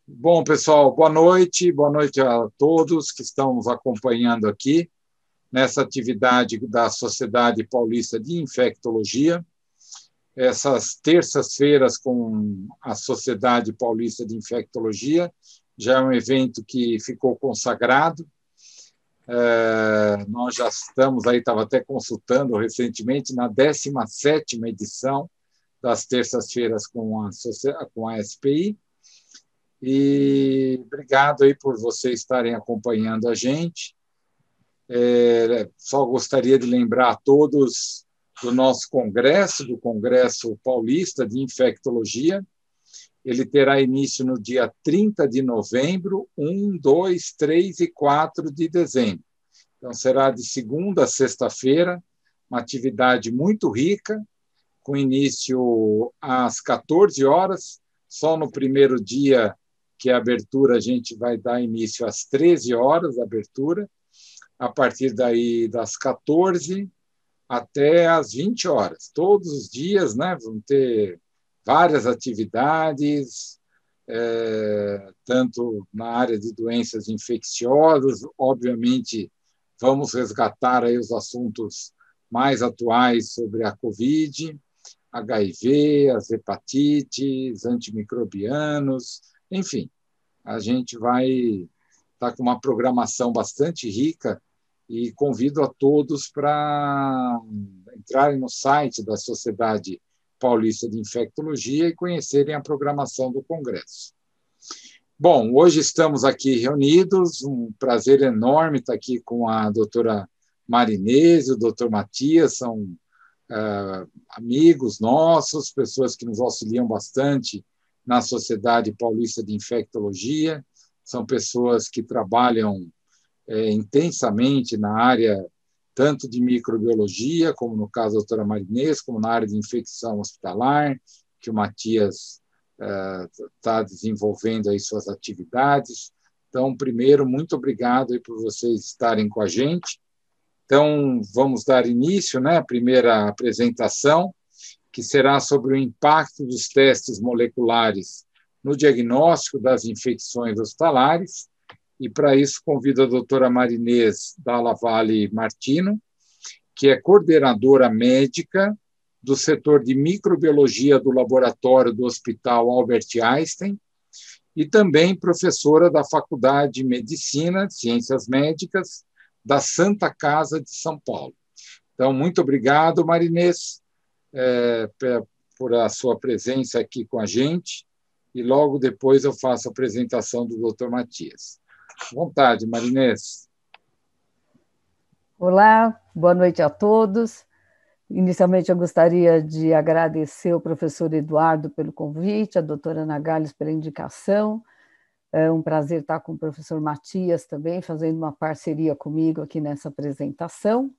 Bom, pessoal, boa noite a todos que estão nos acompanhando aqui nessa atividade da Sociedade Paulista de Infectologia. Essas terças-feiras com a Sociedade Paulista de Infectologia já é um evento que ficou consagrado. Nós já estamos aí, estava até consultando recentemente, na 17ª edição das terças-feiras com a SPI. E obrigado aí por vocês estarem acompanhando a gente. Só gostaria de lembrar a todos do nosso congresso, do Congresso Paulista de Infectologia. Ele terá início no dia 30 de novembro, 1, 2, 3 e 4 de dezembro. Então, será de segunda a sexta-feira, uma atividade muito rica, com início às 14 horas. Só no primeiro dia, que é a abertura, a gente vai dar início às 13 horas, a abertura. A partir daí, das 14 até às 20 horas. Todos os dias, né, vão ter várias atividades, tanto na área de doenças infecciosas, obviamente, vamos resgatar aí os assuntos mais atuais sobre a COVID, HIV, as hepatites, antimicrobianos, enfim, a gente vai estar com uma programação bastante rica e convido a todos para entrarem no site da Sociedade Paulista de Infectologia e conhecerem a programação do Congresso. Bom, hoje estamos aqui reunidos, um prazer enorme estar aqui com a doutora Marinês e o doutor Matias, são amigos nossos, pessoas que nos auxiliam bastante na Sociedade Paulista de Infectologia, são pessoas que trabalham intensamente na área tanto de microbiologia, como no caso da doutora Marinês, como na área de infecção hospitalar, que o Matias está desenvolvendo aí suas atividades. Então, primeiro, muito obrigado aí por vocês estarem com a gente. Então, vamos dar início, né, à primeira apresentação, que será sobre o impacto dos testes moleculares no diagnóstico das infecções hospitalares. E, para isso, convido a doutora Marinês Dalla Valle Martino, que é coordenadora médica do setor de microbiologia do laboratório do Hospital Albert Einstein e também professora da Faculdade de Medicina, Ciências Médicas, da Santa Casa de São Paulo. Então, muito obrigado, Marinês, por a sua presença aqui com a gente, e logo depois eu faço a apresentação do Dr. Matias. À vontade, Marinês. Olá, boa noite a todos. Inicialmente, eu gostaria de agradecer ao professor Eduardo pelo convite, a doutora Ana Gales pela indicação. É um prazer estar com o professor Matias também, fazendo uma parceria comigo aqui nessa apresentação.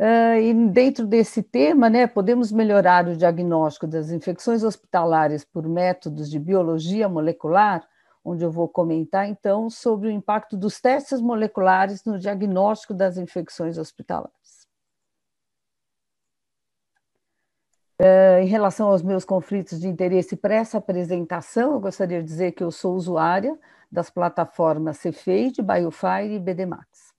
E dentro desse tema, né, podemos melhorar o diagnóstico das infecções hospitalares por métodos de biologia molecular, onde eu vou comentar, então, sobre o impacto dos testes moleculares no diagnóstico das infecções hospitalares. Em relação aos meus conflitos de interesse para essa apresentação, eu gostaria de dizer que eu sou usuária das plataformas Cefeid, Biofire e BDMax.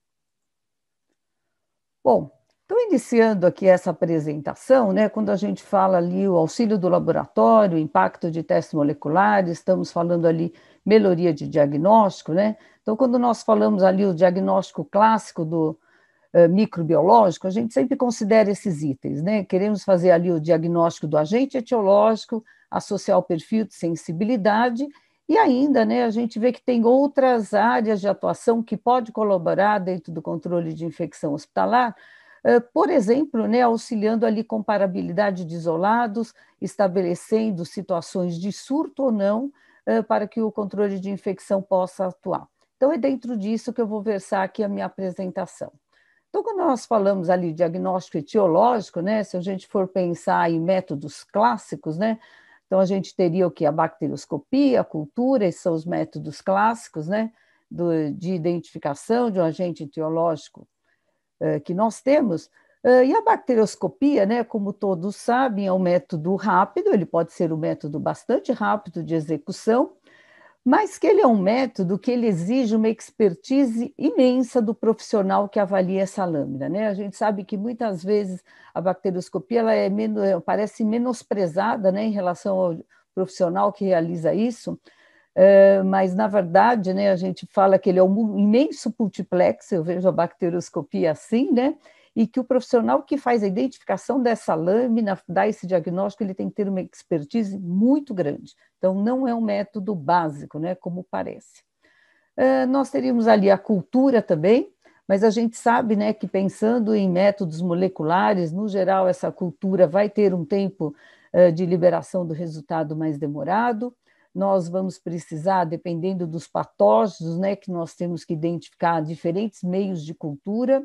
Bom, então, iniciando aqui essa apresentação, né, quando a gente fala ali o auxílio do laboratório, o impacto de testes moleculares, estamos falando ali melhoria de diagnóstico, né? Então, quando nós falamos ali o diagnóstico clássico do microbiológico, a gente sempre considera esses itens, né? Queremos fazer ali o diagnóstico do agente etiológico, associar o perfil de sensibilidade e ainda, né, a gente vê que tem outras áreas de atuação que pode colaborar dentro do controle de infecção hospitalar, por exemplo, né, auxiliando ali comparabilidade de isolados, estabelecendo situações de surto ou não, para que o controle de infecção possa atuar. Então, é dentro disso que eu vou versar aqui a minha apresentação. Então, quando nós falamos ali de diagnóstico etiológico, né, se a gente for pensar em métodos clássicos, né, então a gente teria o que? A bacterioscopia, a cultura, esses são os métodos clássicos, né, de identificação de um agente etiológico que nós temos. E a bacterioscopia, né, como todos sabem, é um método rápido, ele pode ser um método bastante rápido de execução, mas que ele é um método que ele exige uma expertise imensa do profissional que avalia essa lâmina, né? A gente sabe que muitas vezes a bacterioscopia ela parece menosprezada, né, em relação ao profissional que realiza isso, mas na verdade, né, a gente fala que ele é um imenso multiplex, eu vejo a bacterioscopia assim, né? E que o profissional que faz a identificação dessa lâmina, dá esse diagnóstico, ele tem que ter uma expertise muito grande. Então, não é um método básico, né, como parece. Nós teríamos ali a cultura também, mas a gente sabe, né, que pensando em métodos moleculares, no geral, essa cultura vai ter um tempo de liberação do resultado mais demorado. Nós vamos precisar, dependendo dos patógenos, né, que nós temos que identificar diferentes meios de cultura,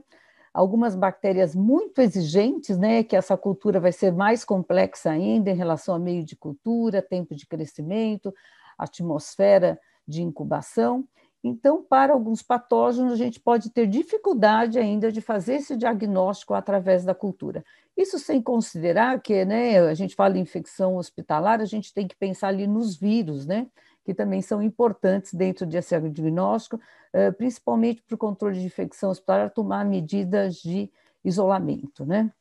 algumas bactérias muito exigentes, né, que essa cultura vai ser mais complexa ainda em relação a meio de cultura, tempo de crescimento, atmosfera de incubação. Então, para alguns patógenos, a gente pode ter dificuldade ainda de fazer esse diagnóstico através da cultura. Isso sem considerar que, né, a gente fala em infecção hospitalar, a gente tem que pensar ali nos vírus, né, que também são importantes dentro desse diagnóstico, principalmente para o controle de infecção hospitalar, tomar medidas de isolamento, né?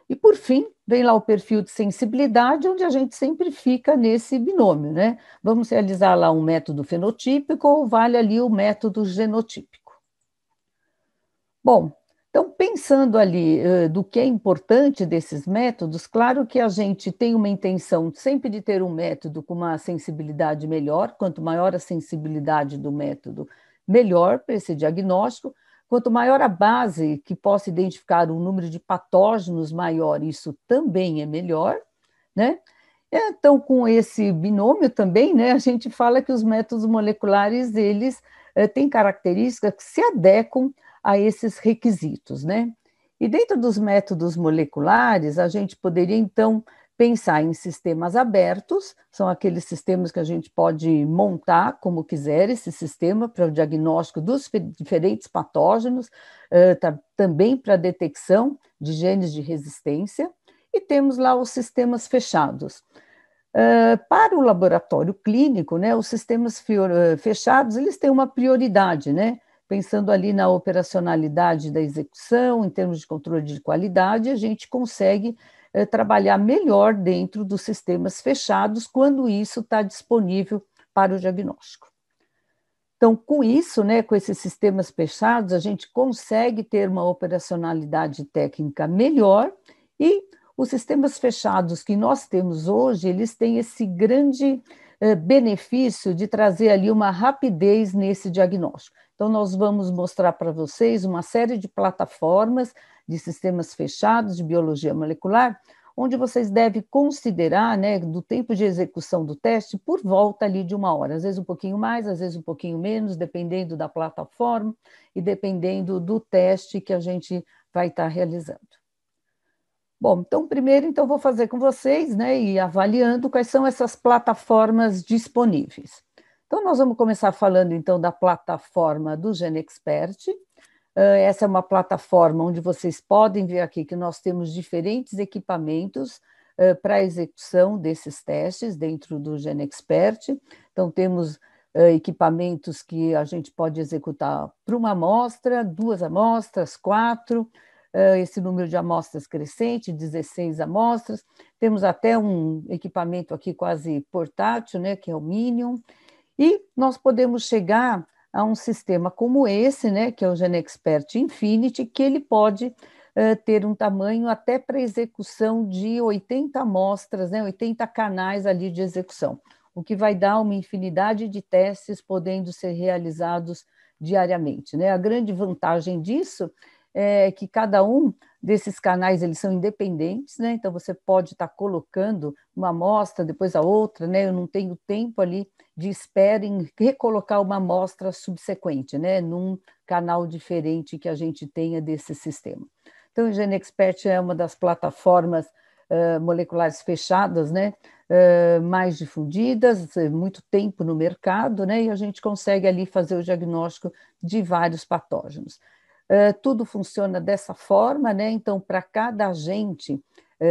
E, por fim, vem lá o perfil de sensibilidade, onde a gente sempre fica nesse binômio, né? Vamos realizar lá um método fenotípico ou vale ali o método genotípico? Bom, então, pensando ali do que é importante desses métodos, claro que a gente tem uma intenção sempre de ter um método com uma sensibilidade melhor, quanto maior a sensibilidade do método, melhor para esse diagnóstico, quanto maior a base que possa identificar um número de patógenos maior, isso também é melhor, né? Então, com esse binômio também, né, a gente fala que os métodos moleculares, eles têm características que se adequam a esses requisitos, né? E dentro dos métodos moleculares, a gente poderia, então, pensar em sistemas abertos, são aqueles sistemas que a gente pode montar como quiser, esse sistema para o diagnóstico dos diferentes patógenos, também para a detecção de genes de resistência, e temos lá os sistemas fechados. Para o laboratório clínico, né, os sistemas fechados, eles têm uma prioridade, né? Pensando ali na operacionalidade da execução, em termos de controle de qualidade, a gente consegue trabalhar melhor dentro dos sistemas fechados quando isso está disponível para o diagnóstico. Então, com isso, né, com esses sistemas fechados, a gente consegue ter uma operacionalidade técnica melhor e os sistemas fechados que nós temos hoje, eles têm esse grande benefício de trazer ali uma rapidez nesse diagnóstico. Então, nós vamos mostrar para vocês uma série de plataformas de sistemas fechados de biologia molecular, onde vocês devem considerar, né, do tempo de execução do teste por volta ali de 1 hora, às vezes um pouquinho mais, às vezes um pouquinho menos, dependendo da plataforma e dependendo do teste que a gente vai estar realizando. Bom, então primeiro então vou fazer com vocês, né, e avaliando quais são essas plataformas disponíveis. Então nós vamos começar falando então da plataforma do GeneXpert. Essa é uma plataforma onde vocês podem ver aqui que nós temos diferentes equipamentos para a execução desses testes dentro do GeneXpert. Então temos equipamentos que a gente pode executar para uma amostra, 2 amostras, 4, esse número de amostras crescente, 16 amostras. Temos até um equipamento aqui quase portátil, né, que é o Minion. E nós podemos chegar a um sistema como esse, né, que é o GeneXpert Infinity, que ele pode ter um tamanho até para execução de 80 amostras, né, 80 canais ali de execução, o que vai dar uma infinidade de testes podendo ser realizados diariamente, né? A grande vantagem disso é que cada um desses canais eles são independentes, né? Então você pode estar colocando uma amostra, depois a outra, né? Eu não tenho tempo ali de espera em recolocar uma amostra subsequente, né? Num canal diferente que a gente tenha desse sistema. Então, o GeneXpert é uma das plataformas moleculares fechadas, né? Mais difundidas, muito tempo no mercado, né? E a gente consegue ali fazer o diagnóstico de vários patógenos. Tudo funciona dessa forma, né? Então, para cada agente,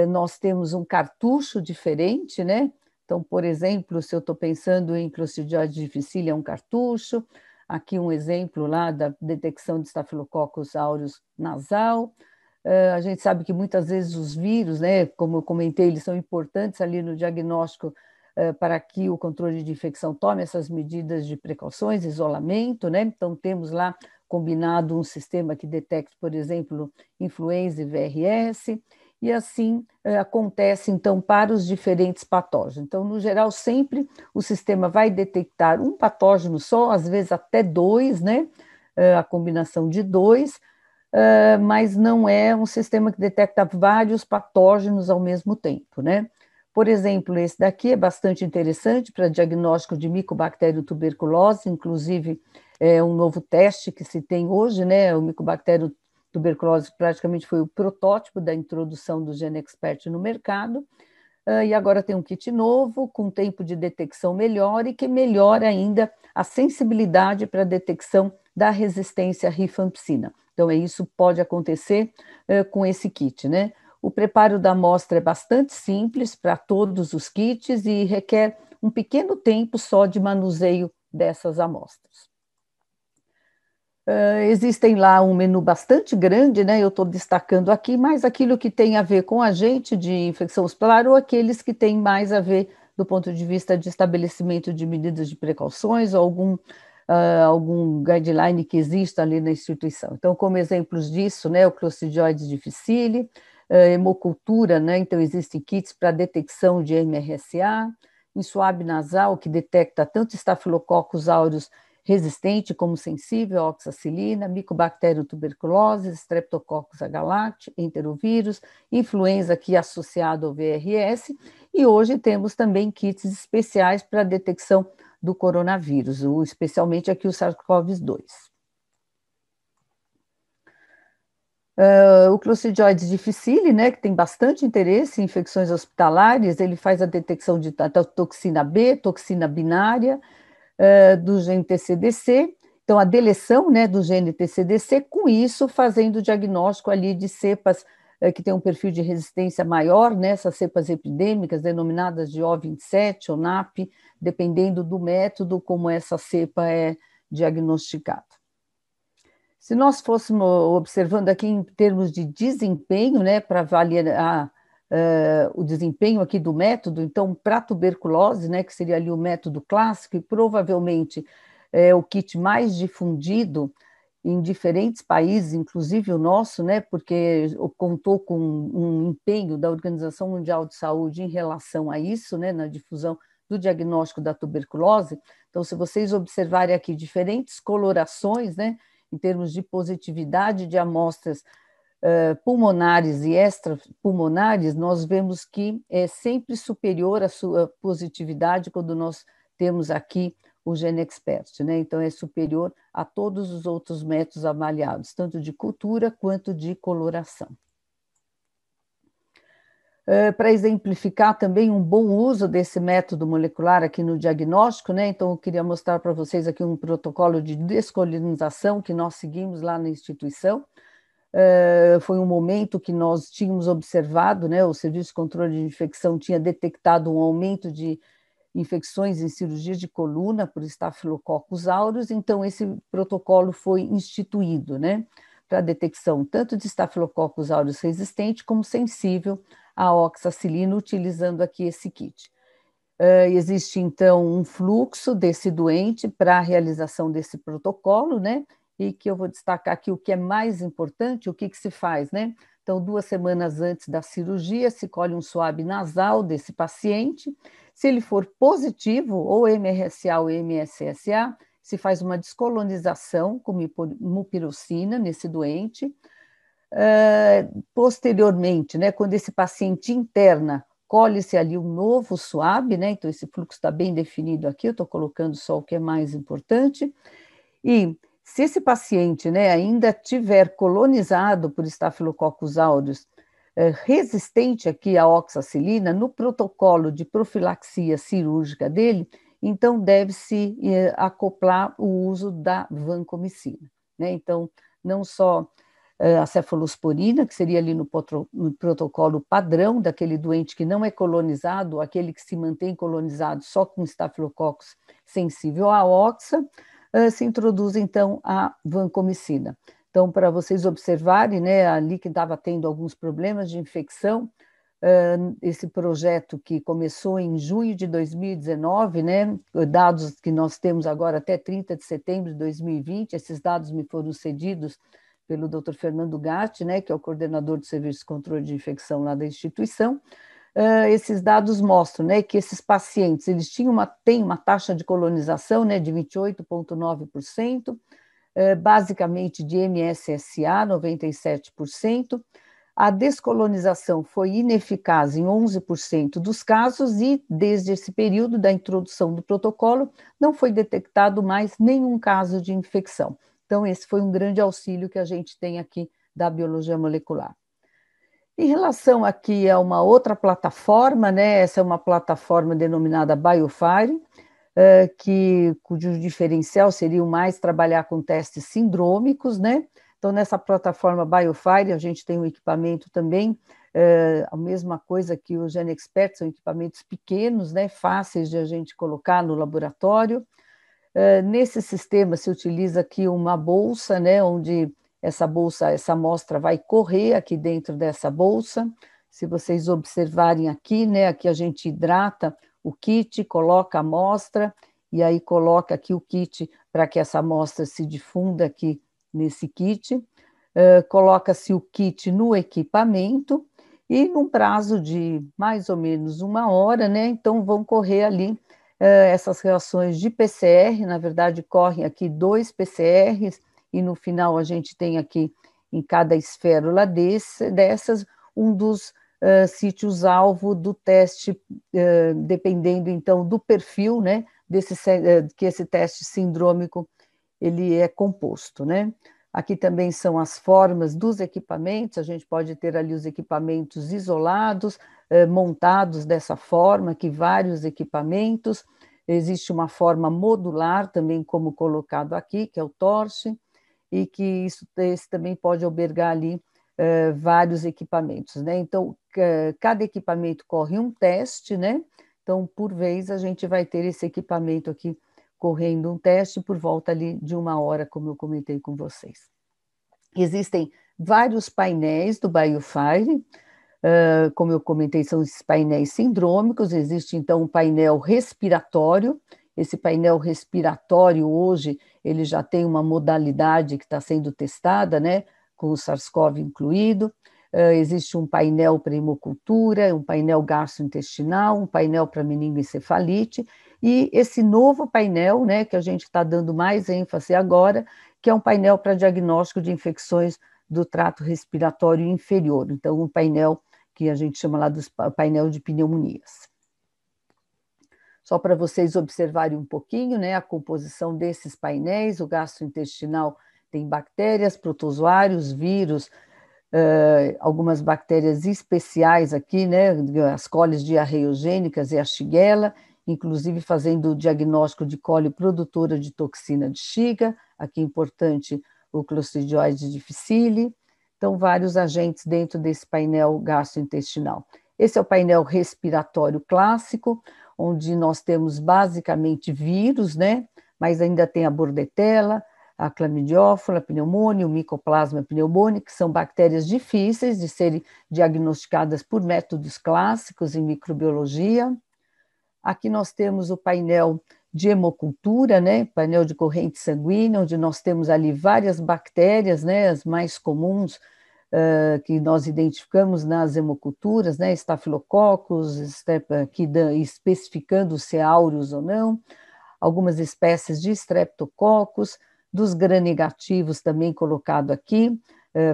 nós temos um cartucho diferente, né? Então, por exemplo, se eu estou pensando em Clostridium difficile, é um cartucho. Aqui um exemplo lá da detecção de Staphylococcus aureus nasal. A gente sabe que muitas vezes os vírus, né, como eu comentei, eles são importantes ali no diagnóstico para que o controle de infecção tome essas medidas de precauções, isolamento, né? Então, temos lá combinado um sistema que detecta, por exemplo, influenza e VRS, e assim acontece, então, para os diferentes patógenos. Então, no geral, sempre o sistema vai detectar um patógeno só, às vezes até dois, né? A combinação de dois, mas não é um sistema que detecta vários patógenos ao mesmo tempo, né? Por exemplo, esse daqui é bastante interessante para diagnóstico de Mycobacterium tuberculose, inclusive é um novo teste que se tem hoje, né? O Mycobacterium tuberculose praticamente foi o protótipo da introdução do GeneXpert no mercado, e agora tem um kit novo, com tempo de detecção melhor e que melhora ainda a sensibilidade para a detecção da resistência à rifampicina. Então, isso pode acontecer com esse kit, né? O preparo da amostra é bastante simples para todos os kits e requer um pequeno tempo só de manuseio dessas amostras. Existem lá um menu bastante grande, né? Eu estou destacando aqui, mas aquilo que tem a ver com agente de infecção hospitalar ou aqueles que têm mais a ver do ponto de vista de estabelecimento de medidas de precauções ou algum guideline que exista ali na instituição. Então, como exemplos disso, né, o Clostridium difficile, hemocultura, né? Então existem kits para detecção de MRSA, em swab nasal que detecta tanto Staphylococcus aureus resistente como sensível à oxacilina, Mycobacterium tuberculose, Streptococcus agalacti, enterovírus, influenza aqui associado ao VRS, e hoje temos também kits especiais para a detecção do coronavírus, especialmente aqui o SARS-CoV-2. O Clostridium difficile, né, que tem bastante interesse em infecções hospitalares, ele faz a detecção de toxina B, toxina binária, do gene TCDC, então a deleção, né, do gene TCDC, com isso fazendo o diagnóstico ali de cepas que tem um perfil de resistência maior, né, essas cepas epidêmicas denominadas de O27 ou NAP, dependendo do método como essa cepa é diagnosticada. Se nós fôssemos observando aqui em termos de desempenho, né, para avaliar o desempenho aqui do método, então, para tuberculose, né, que seria ali o método clássico, e provavelmente é o kit mais difundido em diferentes países, inclusive o nosso, né, porque contou com um empenho da Organização Mundial de Saúde em relação a isso, né, na difusão do diagnóstico da tuberculose. Então, se vocês observarem aqui diferentes colorações, né, em termos de positividade de amostras pulmonares e extrapulmonares, nós vemos que é sempre superior a sua positividade quando nós temos aqui o GeneXpert, né? Então, é superior a todos os outros métodos avaliados, tanto de cultura quanto de coloração. Para exemplificar também um bom uso desse método molecular aqui no diagnóstico, né? Então, eu queria mostrar para vocês aqui um protocolo de descolonização que nós seguimos lá na instituição. Foi um momento que nós tínhamos observado, né? O Serviço de Controle de Infecção tinha detectado um aumento de infecções em cirurgias de coluna por Staphylococcus aureus, então esse protocolo foi instituído, né? Para a detecção tanto de Staphylococcus aureus resistente como sensível à oxacilina, utilizando aqui esse kit. Existe, então, um fluxo desse doente para a realização desse protocolo, né? E que eu vou destacar aqui o que é mais importante, o que se faz, né? Então, 2 semanas antes da cirurgia, se colhe um swab nasal desse paciente. Se ele for positivo, ou MRSA ou MSSA, se faz uma descolonização com mupirocina nesse doente. Posteriormente, né, quando esse paciente interna, colhe-se ali um novo swab, né? Então esse fluxo está bem definido aqui, eu estou colocando só o que é mais importante. E se esse paciente, né, ainda tiver colonizado por Staphylococcus aureus resistente aqui à oxacilina, no protocolo de profilaxia cirúrgica dele, então deve-se acoplar o uso da vancomicina, né? Então, não só a cefalosporina, que seria ali no protocolo padrão daquele doente que não é colonizado, aquele que se mantém colonizado só com estafilococcus sensível à oxa, se introduz então a vancomicina. Então, para vocês observarem, né, ali que estava tendo alguns problemas de infecção, esse projeto que começou em junho de 2019, né, dados que nós temos agora até 30 de setembro de 2020, esses dados me foram cedidos pelo Dr. Fernando Gatti, né, que é o coordenador do Serviço de Controle de Infecção lá da instituição. Esses dados mostram, né, que esses pacientes eles têm uma taxa de colonização, né, de 28,9%, basicamente de MSSA, 97%. A descolonização foi ineficaz em 11% dos casos e, desde esse período da introdução do protocolo, não foi detectado mais nenhum caso de infecção. Então, esse foi um grande auxílio que a gente tem aqui da biologia molecular. Em relação aqui a uma outra plataforma, né, essa é uma plataforma denominada BioFire, cujo diferencial seria mais trabalhar com testes sindrômicos, né? Então, nessa plataforma BioFire, a gente tem um equipamento também, a mesma coisa que o GeneXpert, são equipamentos pequenos, né, fáceis de a gente colocar no laboratório. Nesse sistema se utiliza aqui uma bolsa, né, onde essa amostra vai correr aqui dentro dessa bolsa. Se vocês observarem aqui, né, aqui a gente hidrata o kit, coloca a amostra, e aí coloca aqui o kit para que essa amostra se difunda aqui nesse kit. Coloca-se o kit no equipamento, e num prazo de mais ou menos 1 hora, né, então vão correr ali essas reações de PCR, na verdade correm aqui 2 PCRs, e no final a gente tem aqui em cada esférula dessas um dos sítios-alvo do teste, dependendo então do perfil, né, que esse teste sindrômico ele é composto, né? Aqui também são as formas dos equipamentos, a gente pode ter ali os equipamentos isolados, montados dessa forma, aqui vários equipamentos. Existe uma forma modular também, como colocado aqui, que é o torche, e que esse também pode albergar ali vários equipamentos, né? Então, cada equipamento corre um teste, né? Então, por vez, a gente vai ter esse equipamento aqui correndo um teste por volta ali de 1 hora, como eu comentei com vocês. Existem vários painéis do BioFire, como eu comentei, são esses painéis sindrômicos. Existe, então, um painel respiratório. Esse painel respiratório, hoje, ele já tem uma modalidade que está sendo testada, né, com o SARS-CoV incluído. Existe um painel para hemocultura, um painel gastrointestinal, um painel para meningoencefalite, e esse novo painel, né, que a gente está dando mais ênfase agora, que é um painel para diagnóstico de infecções do trato respiratório inferior. Então, um painel que a gente chama lá do painel de pneumonias. Só para vocês observarem um pouquinho, né, a composição desses painéis. O gastrointestinal tem bactérias, protozoários, vírus, algumas bactérias especiais aqui, né, as coles diarreogênicas e a Shigella, inclusive fazendo o diagnóstico de coli produtora de toxina de Shiga, aqui importante o Clostridioides difficile. Então, vários agentes dentro desse painel gastrointestinal. Esse é o painel respiratório clássico, onde nós temos basicamente vírus, né, mas ainda tem a bordetella, a clamidiófila, a pneumônia, o micoplasma pneumoniae, que são bactérias difíceis de serem diagnosticadas por métodos clássicos em microbiologia. Aqui nós temos o painel de hemocultura, né, painel de corrente sanguínea, onde nós temos ali várias bactérias, né, as mais comuns que nós identificamos nas hemoculturas, né, Staphylococcus, aqui especificando se é aureus ou não, algumas espécies de Streptococcus, dos gram-negativos também colocado aqui,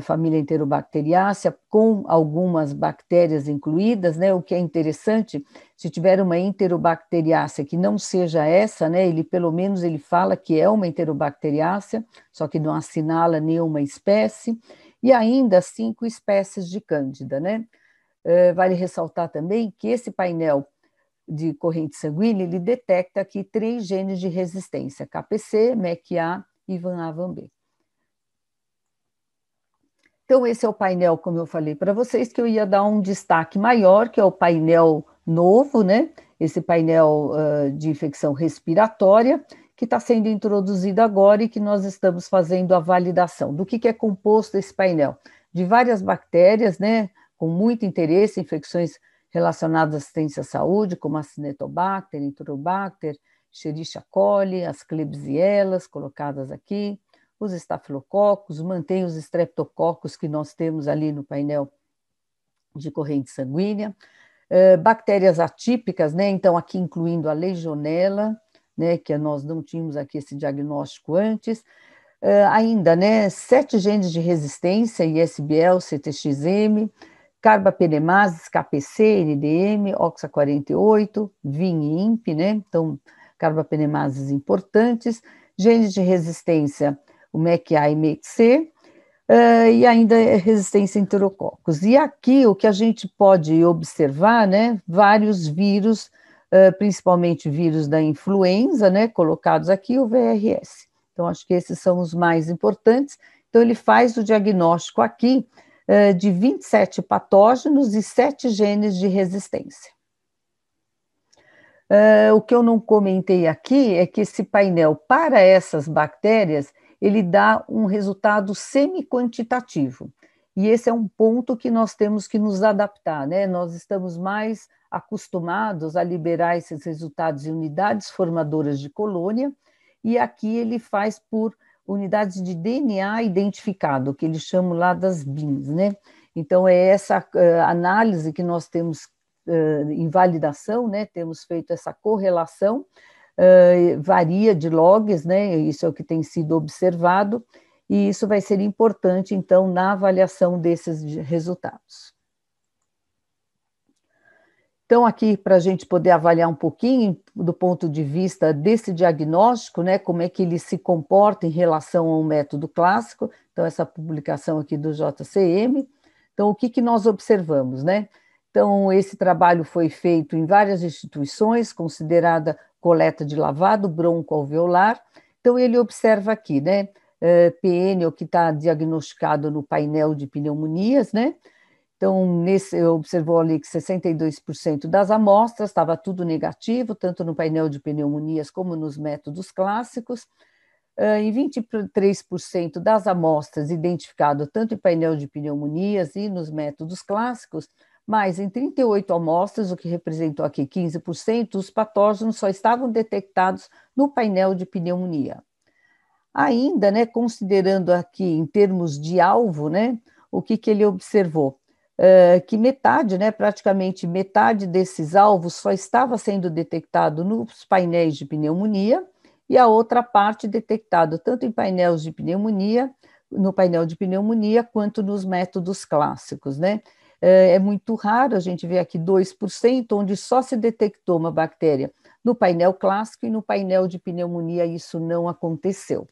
família Enterobacteriácea, com algumas bactérias incluídas, né? O que é interessante, se tiver uma Enterobacteriácea que não seja essa, né? Ele pelo menos ele fala que é uma Enterobacteriácea, só que não assinala nenhuma espécie, e ainda 5 espécies de Cândida, né? Vale ressaltar também que esse painel de corrente sanguínea, ele detecta aqui 3 genes de resistência, KPC, MEK-A e VAN-A, VAN-B. Então, esse é o painel, como eu falei para vocês, que eu ia dar um destaque maior, que é o painel novo, né? Esse painel de infecção respiratória, que está sendo introduzido agora e que nós estamos fazendo a validação. Do que é composto esse painel? De várias bactérias, né? Com muito interesse, infecções relacionadas à assistência à saúde, como a Acinetobacter, Enterobacter, Escherichia coli, as Klebsielas colocadas aqui, os estafilococos, mantém os estreptococos que nós temos ali no painel de corrente sanguínea, bactérias atípicas, né? Então, aqui incluindo a legionela, né? Que nós não tínhamos aqui esse diagnóstico antes, ainda, né? 7 genes de resistência, ISBL, CTXM, carbapinemases, KPC, NDM, OXA48, VIN e IMP, né? Então, carbapinemases importantes, genes de resistência, o MEC-A e MEC-C, e ainda resistência a enterococos. E aqui o que a gente pode observar, né, vários vírus, principalmente vírus da influenza, né, colocados aqui, o VRS. Então, acho que esses são os mais importantes. Então, ele faz o diagnóstico aqui de 27 patógenos e 7 genes de resistência. O que eu não comentei aqui é que esse painel, para essas bactérias, ele dá um resultado semi-quantitativo. E esse é um ponto que nós temos que nos adaptar, né? Nós estamos mais acostumados a liberar esses resultados em unidades formadoras de colônia, e aqui ele faz por unidades de DNA identificado, que eles chamam lá das BINs, né? Então, é essa análise que nós temos em validação, né? Temos feito essa correlação, varia de logs, né? Isso é o que tem sido observado, e isso vai ser importante, então, na avaliação desses resultados. Então, aqui, para a gente poder avaliar um pouquinho do ponto de vista desse diagnóstico, né, como é que ele se comporta em relação ao método clássico, então, essa publicação aqui do JCM. Então, o que nós observamos, né? Então, esse trabalho foi feito em várias instituições, considerada coleta de lavado broncoalveolar. Então, ele observa aqui, né, PN, o que está diagnosticado no painel de pneumonias, né? Então, observou ali que 62% das amostras estava tudo negativo, tanto no painel de pneumonias como nos métodos clássicos. Em 23% das amostras identificado tanto em painel de pneumonias e nos métodos clássicos, mas em 38 amostras, o que representou aqui 15%, os patógenos só estavam detectados no painel de pneumonia. Ainda, né, considerando aqui em termos de alvo, né, o que ele observou? Que metade, né, praticamente metade desses alvos só estava sendo detectado nos painéis de pneumonia, e a outra parte detectado tanto em painéis de pneumonia, no painel de pneumonia, quanto nos métodos clássicos, né? É muito raro, a gente vê aqui 2%, onde só se detectou uma bactéria no painel clássico, e no painel de pneumonia isso não aconteceu.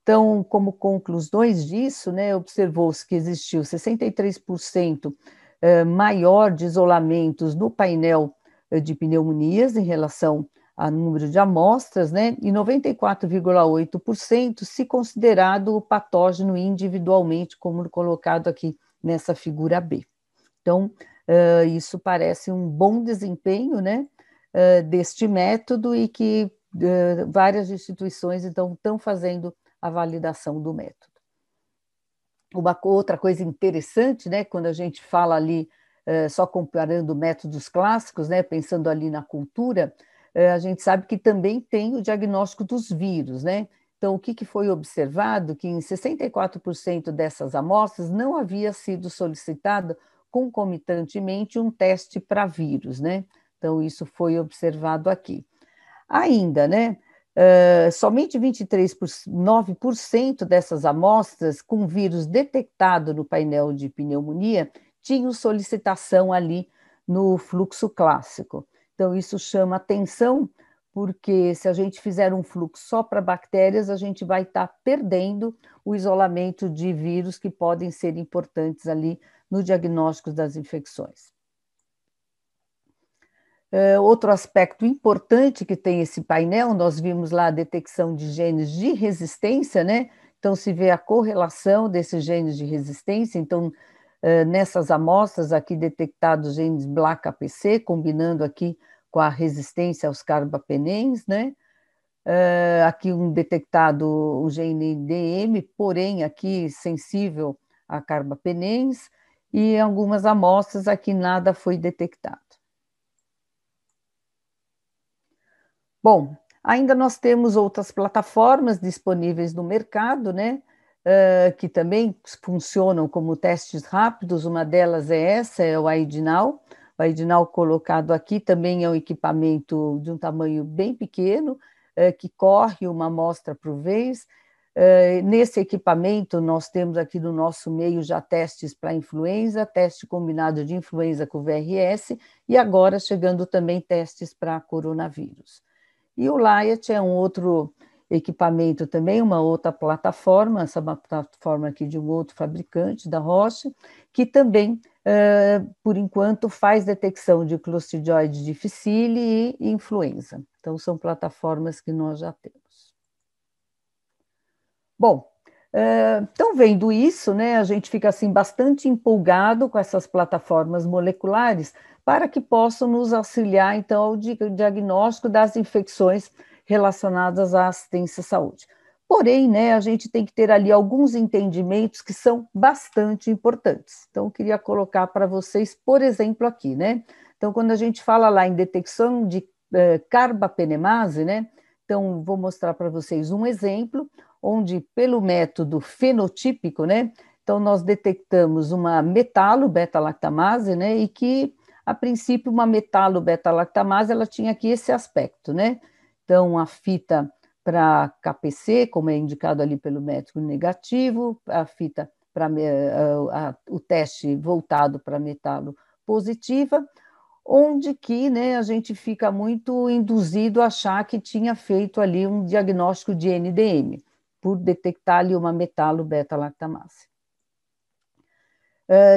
Então, como conclusões disso, né, observou-se que existiu 63% maior de isolamentos no painel de pneumonias em relação ao número de amostras, né, e 94,8% se considerado o patógeno individualmente, como colocado aqui nessa figura B. Então, isso parece um bom desempenho, né, deste método, e que várias instituições, então, estão fazendo a validação do método. Uma outra coisa interessante, né, quando a gente fala ali, só comparando métodos clássicos, né, pensando ali na cultura, a gente sabe que também tem o diagnóstico dos vírus, né? Então, o que foi observado? Que em 64% dessas amostras não havia sido solicitado concomitantemente um teste para vírus, né? Então, isso foi observado aqui. Ainda, né? Somente 23,9% dessas amostras com vírus detectado no painel de pneumonia tinham solicitação ali no fluxo clássico. Então, isso chama atenção, porque se a gente fizer um fluxo só para bactérias, a gente vai estar perdendo o isolamento de vírus que podem ser importantes ali no diagnóstico das infecções. Outro aspecto importante que tem esse painel, nós vimos lá a detecção de genes de resistência, né? Então, se vê a correlação desses genes de resistência. Então, nessas amostras aqui detectados genes BLAC-APC, combinando aqui com a resistência aos carbapenens, né? Aqui um detectado o gene DM, porém aqui sensível a carbapenens, e em algumas amostras aqui nada foi detectado. Bom, ainda nós temos outras plataformas disponíveis no mercado, né? Que também funcionam como testes rápidos. Uma delas é essa, é o AIDINAL. O AIDINAL colocado aqui também é um equipamento de um tamanho bem pequeno, que corre uma amostra por vez. Nesse equipamento, nós temos aqui no nosso meio já testes para influenza, teste combinado de influenza com VRS, e agora chegando também testes para coronavírus. E o Liat é um outro equipamento também, uma outra plataforma, essa é uma plataforma aqui de um outro fabricante, da Roche, que também, por enquanto, faz detecção de Clostridium difficile e influenza. Então, são plataformas que nós já temos. Bom, então, vendo isso, né, a gente fica assim bastante empolgado com essas plataformas moleculares para que possam nos auxiliar, então, ao diagnóstico das infecções relacionadas à assistência à saúde. Porém, né, a gente tem que ter ali alguns entendimentos que são bastante importantes. Então, eu queria colocar para vocês, por exemplo, aqui, né? Então, quando a gente fala lá em detecção de carbapenemase, né? Então, vou mostrar para vocês um exemplo, onde, pelo método fenotípico, né? Então, nós detectamos uma metalo-beta-lactamase, né? E que, a princípio, uma metalo-beta-lactamase, ela tinha aqui esse aspecto, né? Então, a fita para KPC, como é indicado ali pelo método negativo, a fita para o teste voltado para metalo positiva, onde que, né, a gente fica muito induzido a achar que tinha feito ali um diagnóstico de NDM, por detectar ali uma metalo-beta-lactamase.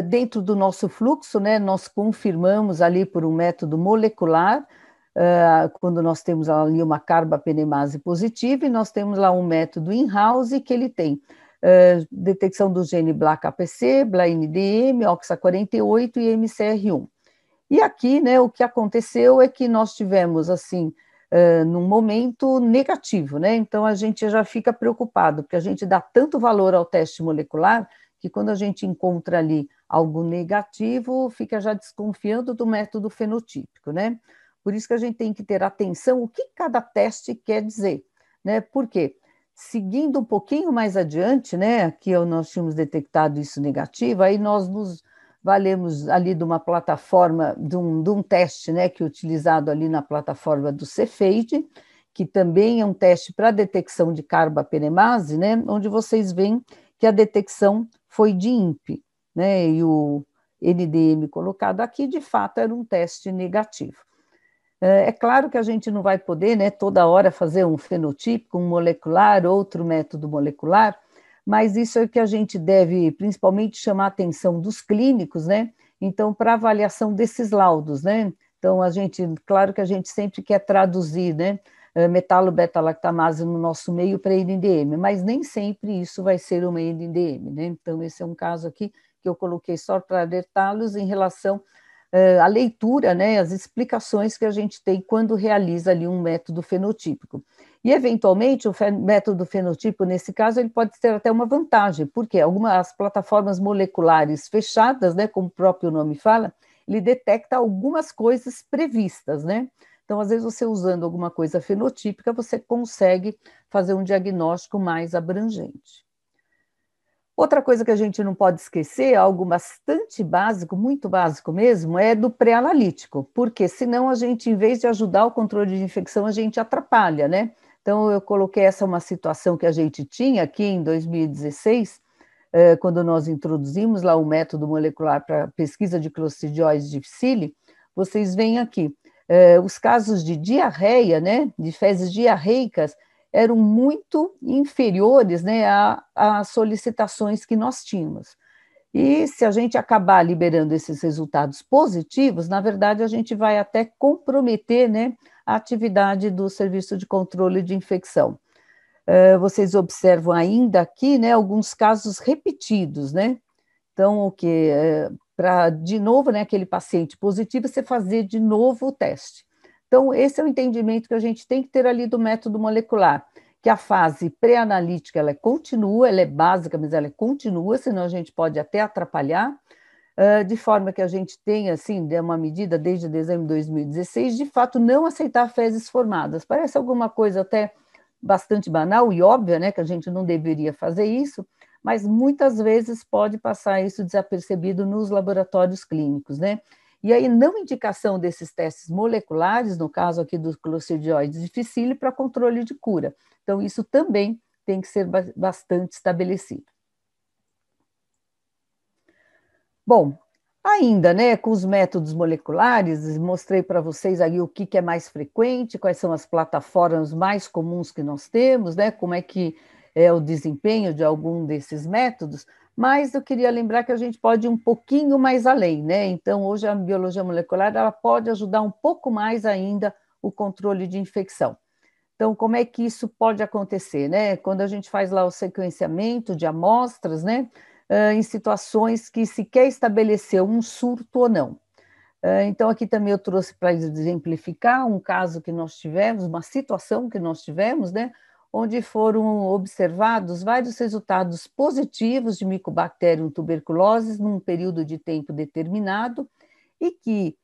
Dentro do nosso fluxo, né, nós confirmamos ali por um método molecular, quando nós temos ali uma carbapenemase positiva, e nós temos lá um método in-house que ele tem detecção do gene BLAC-APC, BLA-NDM, OXA48 e MCR1. E aqui, né, o que aconteceu é que nós tivemos, assim, num momento negativo, né? Então a gente já fica preocupado, porque a gente dá tanto valor ao teste molecular que quando a gente encontra ali algo negativo, fica já desconfiando do método fenotípico, né? Por isso que a gente tem que ter atenção o que cada teste quer dizer, né? Por quê? Seguindo um pouquinho mais adiante, né? Aqui nós tínhamos detectado isso negativo, aí nós nos valemos ali de uma plataforma, de um teste, né, que é utilizado ali na plataforma do Cepheid, que também é um teste para detecção de carbapenemase, né, onde vocês veem que a detecção foi de INPE, né, e o NDM colocado aqui, de fato, era um teste negativo. É claro que a gente não vai poder, né, toda hora fazer um fenotípico, um molecular, outro método molecular, mas isso é que a gente deve principalmente chamar a atenção dos clínicos, né? Então, para avaliação desses laudos, né? Então, claro que a gente sempre quer traduzir, né? Metalo-beta-lactamase no nosso meio para NDM, mas nem sempre isso vai ser uma NDM, né? Então, esse é um caso aqui que eu coloquei só para alertá-los em relação à leitura, né? As explicações que a gente tem quando realiza ali um método fenotípico. E, eventualmente, o método fenotípico, nesse caso, ele pode ter até uma vantagem, porque algumas plataformas moleculares fechadas, né, como o próprio nome fala, ele detecta algumas coisas previstas, né? Então, às vezes, você usando alguma coisa fenotípica, você consegue fazer um diagnóstico mais abrangente. Outra coisa que a gente não pode esquecer, algo bastante básico, muito básico mesmo, é do pré-analítico, porque senão a gente, em vez de ajudar o controle de infecção, a gente atrapalha, né? Então, eu coloquei essa uma situação que a gente tinha aqui em 2016, quando nós introduzimos lá o método molecular para pesquisa de Clostridium difficile, vocês veem aqui, os casos de diarreia, né, de fezes diarreicas, eram muito inferiores, né, às solicitações que nós tínhamos. E se a gente acabar liberando esses resultados positivos, na verdade, a gente vai até comprometer, né, a atividade do Serviço de Controle de Infecção. vocês observam ainda aqui, né, alguns casos repetidos, né? Então, o que para, de novo, né, aquele paciente positivo, você fazer de novo o teste. Então, esse é o entendimento que a gente tem que ter ali do método molecular, que a fase pré-analítica, ela continua, ela é básica, mas ela continua, senão a gente pode até atrapalhar, de forma que a gente tenha, assim, de uma medida desde dezembro de 2016, de fato, não aceitar fezes formadas. Parece alguma coisa até bastante banal e óbvia, né, que a gente não deveria fazer isso, mas muitas vezes pode passar isso desapercebido nos laboratórios clínicos, né? E aí, não indicação desses testes moleculares, no caso aqui do Clostridioides difficile, para controle de cura. Então, isso também tem que ser bastante estabelecido. Bom, ainda, né, com os métodos moleculares, mostrei para vocês aí o que é mais frequente, quais são as plataformas mais comuns que nós temos, né, como é que é o desempenho de algum desses métodos, mas eu queria lembrar que a gente pode ir um pouquinho mais além, né? Então, hoje a biologia molecular ela pode ajudar um pouco mais ainda o controle de infecção. Então, como é que isso pode acontecer, né? Quando a gente faz lá o sequenciamento de amostras, né? Em situações que se quer estabelecer um surto ou não. Então, aqui também eu trouxe para exemplificar um caso que nós tivemos, uma situação que nós tivemos, né? Onde foram observados vários resultados positivos de Mycobacterium tuberculosis num período de tempo determinado e que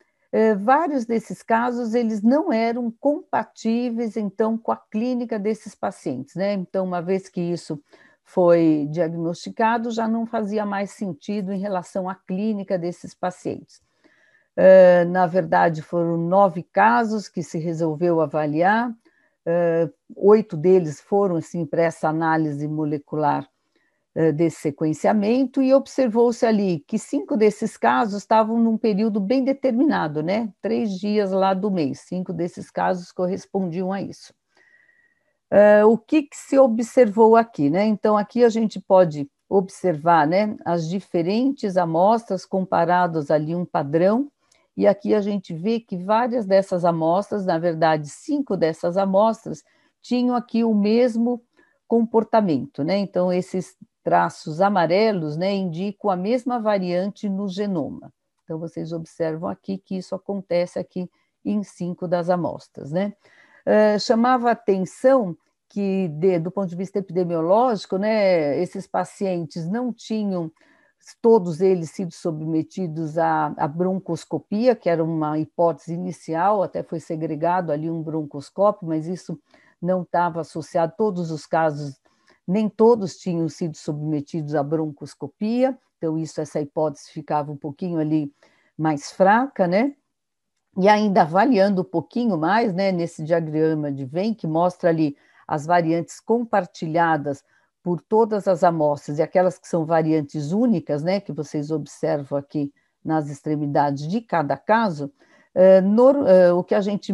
vários desses casos eles não eram compatíveis então com a clínica desses pacientes, né? Então, uma vez que isso foi diagnosticado, já não fazia mais sentido em relação à clínica desses pacientes. Na verdade, foram 9 casos que se resolveu avaliar, 8 deles foram assim, para essa análise molecular desse sequenciamento, e observou-se ali que 5 desses casos estavam num período bem determinado, né? 3 dias lá do mês, 5 desses casos correspondiam a isso. O que se observou aqui, né? Então, aqui a gente pode observar, né, as diferentes amostras comparadas ali um padrão, e aqui a gente vê que várias dessas amostras, na verdade, 5 dessas amostras, tinham aqui o mesmo comportamento, né? Então, esses traços amarelos, né, indicam a mesma variante no genoma. Então, vocês observam aqui que isso acontece aqui em 5 das amostras, né? Chamava a atenção que, do ponto de vista epidemiológico, né, esses pacientes não tinham, todos eles, sido submetidos à broncoscopia, que era uma hipótese inicial, até foi segregado ali um broncoscópio, mas isso não estava associado, todos os casos, nem todos tinham sido submetidos à broncoscopia, então essa hipótese ficava um pouquinho ali mais fraca, né? E ainda avaliando um pouquinho mais, né, nesse diagrama de Venn, que mostra ali as variantes compartilhadas por todas as amostras e aquelas que são variantes únicas, né, que vocês observam aqui nas extremidades de cada caso, o que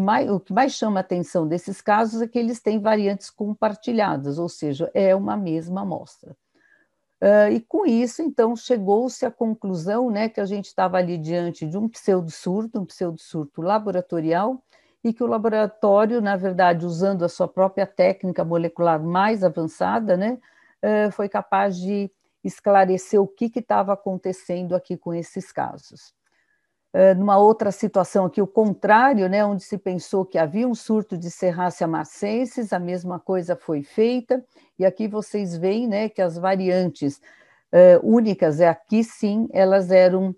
mais chama a atenção desses casos é que eles têm variantes compartilhadas, ou seja, é uma mesma amostra. E com isso, então, chegou-se à conclusão, né, que a gente estava ali diante de um pseudo-surto laboratorial, e que o laboratório, na verdade, usando a sua própria técnica molecular mais avançada, né, foi capaz de esclarecer o que estava acontecendo aqui com esses casos. Numa outra situação aqui, o contrário, né, onde se pensou que havia um surto de Serratia marcensis, a mesma coisa foi feita, e aqui vocês veem, né, que as variantes únicas, aqui sim, elas eram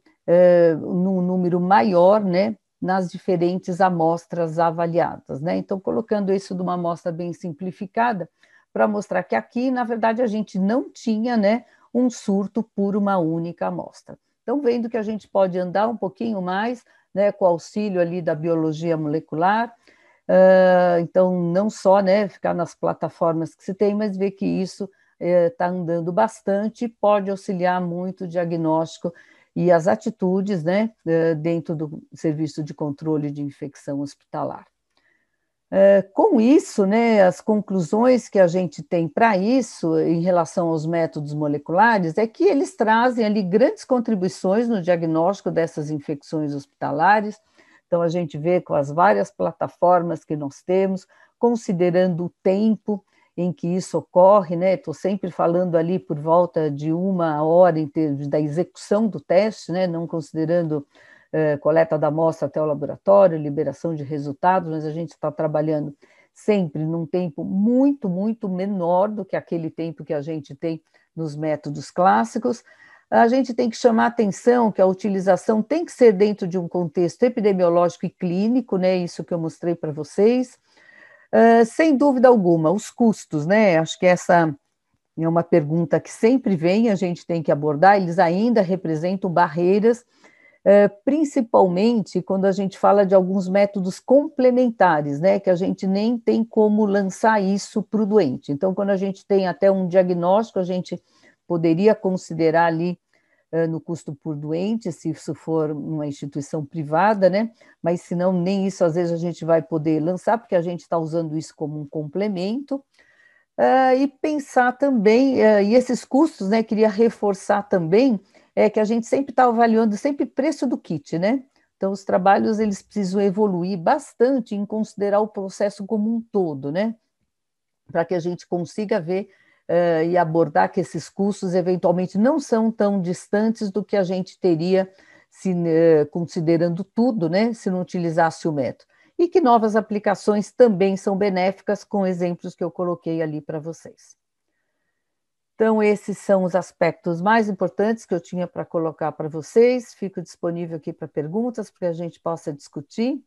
num número maior, né, nas diferentes amostras avaliadas, né? Então, colocando isso de uma amostra bem simplificada, para mostrar que aqui, na verdade, a gente não tinha, né, um surto por uma única amostra. Então, vendo que a gente pode andar um pouquinho mais, né, com o auxílio ali da biologia molecular, então, não só, né, ficar nas plataformas que se tem, mas ver que isso está andando bastante, pode auxiliar muito o diagnóstico e as atitudes, né, dentro do serviço de controle de infecção hospitalar. Com isso, né, as conclusões que a gente tem para isso, em relação aos métodos moleculares, é que eles trazem ali grandes contribuições no diagnóstico dessas infecções hospitalares. Então, a gente vê com as várias plataformas que nós temos, considerando o tempo em que isso ocorre, né? Estou sempre falando ali por volta de 1 hora em termos da execução do teste, né? Não considerando coleta da amostra até o laboratório, liberação de resultados, mas a gente está trabalhando sempre num tempo muito, muito menor do que aquele tempo que a gente tem nos métodos clássicos. A gente tem que chamar a atenção que a utilização tem que ser dentro de um contexto epidemiológico e clínico, né? Isso que eu mostrei para vocês. Sem dúvida alguma, os custos, né? Acho que essa é uma pergunta que sempre vem, a gente tem que abordar, eles ainda representam barreiras, principalmente quando a gente fala de alguns métodos complementares, né, que a gente nem tem como lançar isso para o doente. Então, quando a gente tem até um diagnóstico, a gente poderia considerar ali no custo por doente, se isso for uma instituição privada, né, mas se não, nem isso às vezes a gente vai poder lançar, porque a gente está usando isso como um complemento. E pensar também, e esses custos, né, queria reforçar também, que a gente sempre está avaliando sempre o preço do kit, né? Então, os trabalhos, eles precisam evoluir bastante em considerar o processo como um todo, né? Para que a gente consiga ver e abordar que esses custos, eventualmente, não são tão distantes do que a gente teria, considerando tudo, né? Se não utilizasse o método. E que novas aplicações também são benéficas, com exemplos que eu coloquei ali para vocês. Então, esses são os aspectos mais importantes que eu tinha para colocar para vocês. Fico disponível aqui para perguntas, para que a gente possa discutir.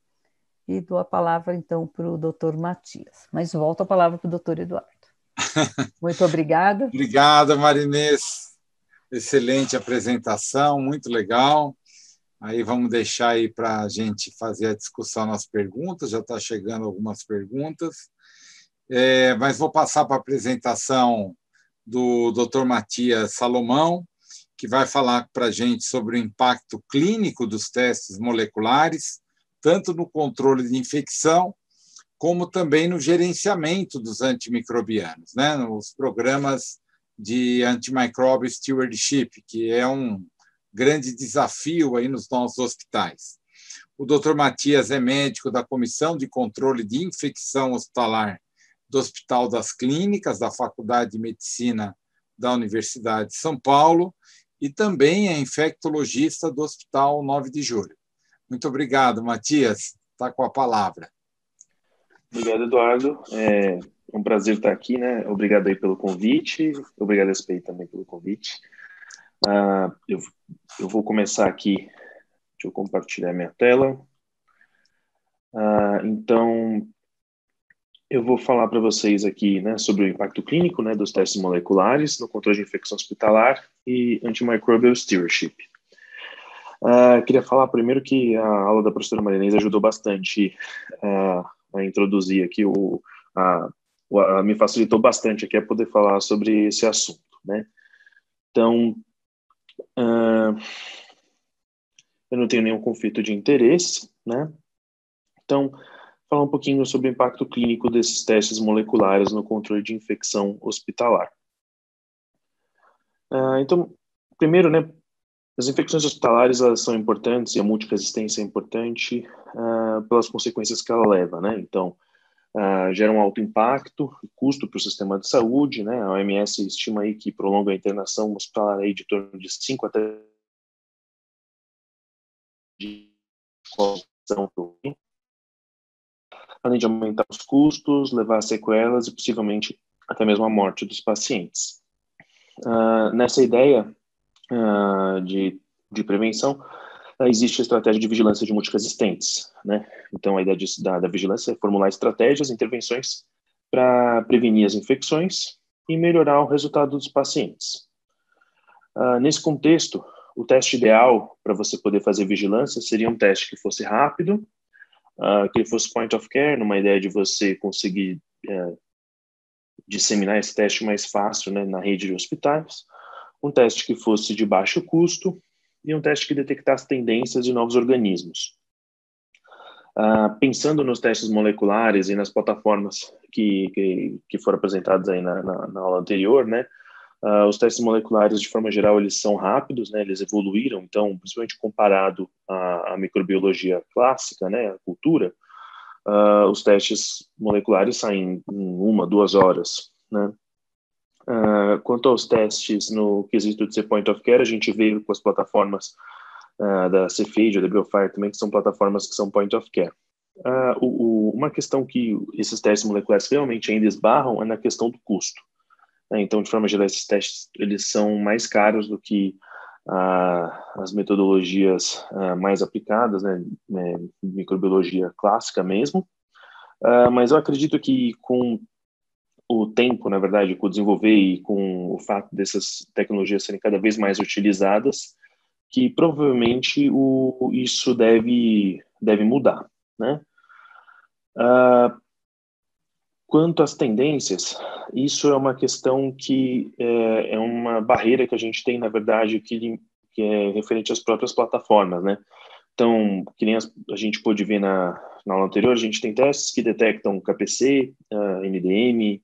E dou a palavra, então, para o doutor Matias. Mas volto a palavra para o doutor Eduardo. Muito obrigada. Obrigado, Marinês. Excelente apresentação, muito legal. Aí vamos deixar aí para a gente fazer a discussão nas perguntas, já está chegando algumas perguntas. Mas vou passar para a apresentação do Dr. Matias Salomão, que vai falar para a gente sobre o impacto clínico dos testes moleculares, tanto no controle de infecção, como também no gerenciamento dos antimicrobianos, né? Nos programas de Antimicrobial Stewardship, que é um grande desafio aí nos nossos hospitais. O Dr. Matias é médico da Comissão de Controle de Infecção Hospitalar do Hospital das Clínicas, da Faculdade de Medicina da Universidade de São Paulo, e também é infectologista do Hospital 9 de Julho. Muito obrigado, Matias. Está com a palavra. Obrigado, Eduardo. É um prazer estar aqui, né? Obrigado aí pelo convite. Obrigado, SPI, também pelo convite. Eu vou começar aqui. Deixa eu compartilhar minha tela. Então, eu vou falar para vocês aqui, né, sobre o impacto clínico, né, dos testes moleculares no controle de infecção hospitalar e antimicrobial stewardship. Queria falar primeiro que a aula da professora Marinês ajudou bastante a introduzir aqui, me facilitou bastante aqui a poder falar sobre esse assunto, né? Então, eu não tenho nenhum conflito de interesse, né? Então, falar um pouquinho sobre o impacto clínico desses testes moleculares no controle de infecção hospitalar. Então, primeiro, né, as infecções hospitalares, elas são importantes, e a multiresistência é importante pelas consequências que ela leva, né? Então, gera um alto impacto e custo para o sistema de saúde, né? A OMS estima aí que prolonga a internação hospitalar aí de torno de 5 até além de aumentar os custos, levar a sequelas e possivelmente até mesmo a morte dos pacientes. Nessa ideia de prevenção, existe a estratégia de vigilância de multiresistentes, né? Então, a ideia da vigilância é formular estratégias, intervenções para prevenir as infecções e melhorar o resultado dos pacientes. Nesse contexto, o teste ideal para você poder fazer vigilância seria um teste que fosse rápido, que ele fosse point of care, numa ideia de você conseguir disseminar esse teste mais fácil, né, na rede de hospitais, um teste que fosse de baixo custo e um teste que detectasse tendências de novos organismos. Pensando nos testes moleculares e nas plataformas que foram apresentadas aí na aula anterior, né, os testes moleculares, de forma geral, eles são rápidos, né, eles evoluíram, então, principalmente comparado à microbiologia clássica, né, a cultura, os testes moleculares saem em 1, 2 horas, né? Quanto aos testes no quesito de ser point of care, a gente veio com as plataformas da Cepheid ou da Biofire também, que são plataformas que são point of care. Uma questão que esses testes moleculares realmente ainda esbarram é na questão do custo, né? Então, de forma geral, esses testes eles são mais caros do que as metodologias mais aplicadas, né, microbiologia clássica mesmo, mas eu acredito que com o tempo, na verdade, com o desenvolver e com o fato dessas tecnologias serem cada vez mais utilizadas, que provavelmente isso deve mudar, né? Quanto às tendências, isso é uma questão que é uma barreira que a gente tem, na verdade, que é referente às próprias plataformas, né? Então, que nem a gente pôde ver na aula anterior, a gente tem testes que detectam KPC, NDM,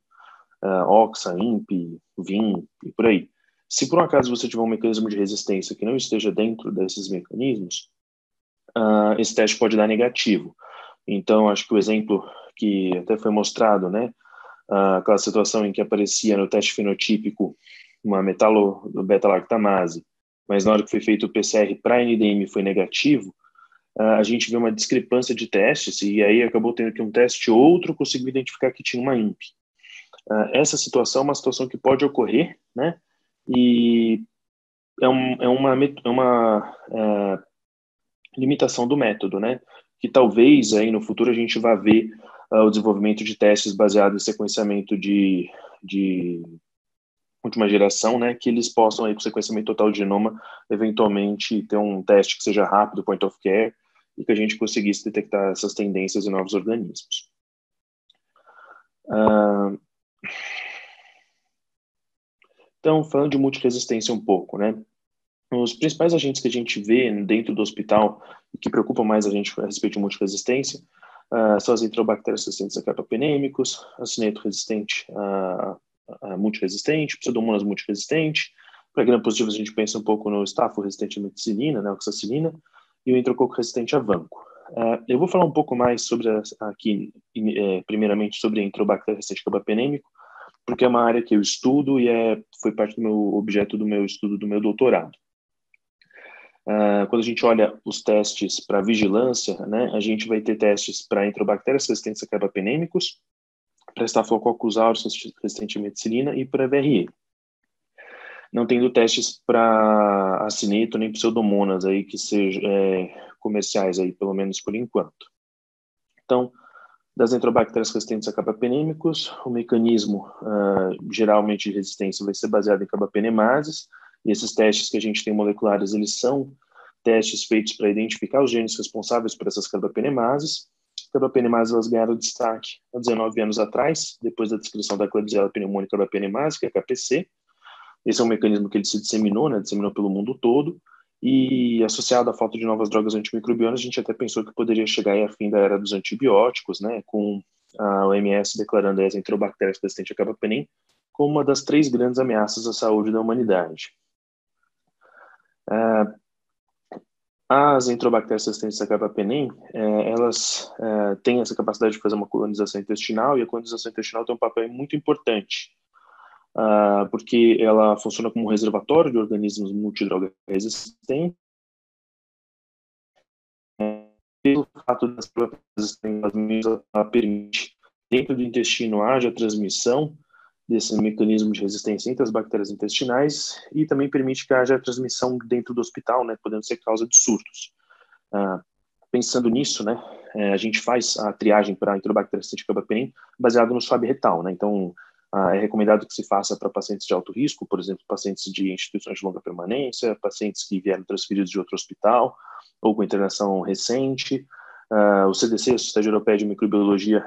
OXA, INP, VIM e por aí. Se por um acaso você tiver um mecanismo de resistência que não esteja dentro desses mecanismos, esse teste pode dar negativo. Então, acho que o exemplo que até foi mostrado, né, aquela situação em que aparecia no teste fenotípico uma metalo-beta-lactamase, mas na hora que foi feito o PCR para NDM foi negativo, a gente viu uma discrepância de testes e aí acabou tendo que um teste outro conseguiu identificar que tinha uma INP. Essa situação é uma situação que pode ocorrer, né, e é uma limitação do método, né, que talvez aí no futuro a gente vá ver o desenvolvimento de testes baseados em sequenciamento de última geração, né, que eles possam aí com sequenciamento total de genoma eventualmente ter um teste que seja rápido, point of care, e que a gente conseguisse detectar essas tendências em novos organismos. Então, falando de multiresistência um pouco, né, os principais agentes que a gente vê dentro do hospital e que preocupam mais a gente a respeito de multiresistência são as enterobactérias resistentes a carbapenêmicos, acineto resistente a multiresistente, pseudomonas multiresistente. Para gram-positivos a gente pensa um pouco no estafo resistente à meticilina, né, oxacilina, e o enterococo resistente a vanco. Eu vou falar um pouco mais sobre aqui, primeiramente sobre a enterobactéria resistente a carbapenêmico, porque é uma área que eu estudo e foi parte do meu objeto do meu estudo do meu doutorado. Quando a gente olha os testes para vigilância, né, a gente vai ter testes para enterobactérias resistentes a carbapenêmicos, para Staphylococcus aureus resistente à meticilina e para VRE. Não tendo testes para acineto nem pseudomonas aí que sejam comerciais aí, pelo menos por enquanto. Então, das enterobactérias resistentes a carbapenêmicos, o mecanismo geralmente de resistência vai ser baseado em carbapenemases, e esses testes que a gente tem moleculares, eles são testes feitos para identificar os genes responsáveis por essas carbapenemases. Carbapenemases elas ganharam destaque há 19 anos atrás, depois da descrição da Klebsiella pneumoniae carbapenemase, que é a KPC. Esse é um mecanismo que ele se disseminou, né, disseminou pelo mundo todo, e associado à falta de novas drogas antimicrobianas, a gente até pensou que poderia chegar aí a fim da era dos antibióticos, né, com a OMS declarando as enterobactérias resistentes a carbapenem como uma das 3 grandes ameaças à saúde da humanidade. As enterobactérias resistentes a carbapenem, elas têm essa capacidade de fazer uma colonização intestinal, e a colonização intestinal tem um papel muito importante, porque ela funciona como um reservatório de organismos multidroga resistentes, pelo fato das próprias resistências, ela permite dentro do intestino haja transmissão desse mecanismo de resistência entre as bactérias intestinais e também permite que haja transmissão dentro do hospital, né, podendo ser causa de surtos. Pensando nisso, né, a gente faz a triagem para a enterobactéria resistente a carbapenem baseado no swab retal, né, então é recomendado que se faça para pacientes de alto risco, por exemplo, pacientes de instituições de longa permanência, pacientes que vieram transferidos de outro hospital ou com internação recente. O CDC, a Sociedade Europeia de Microbiologia,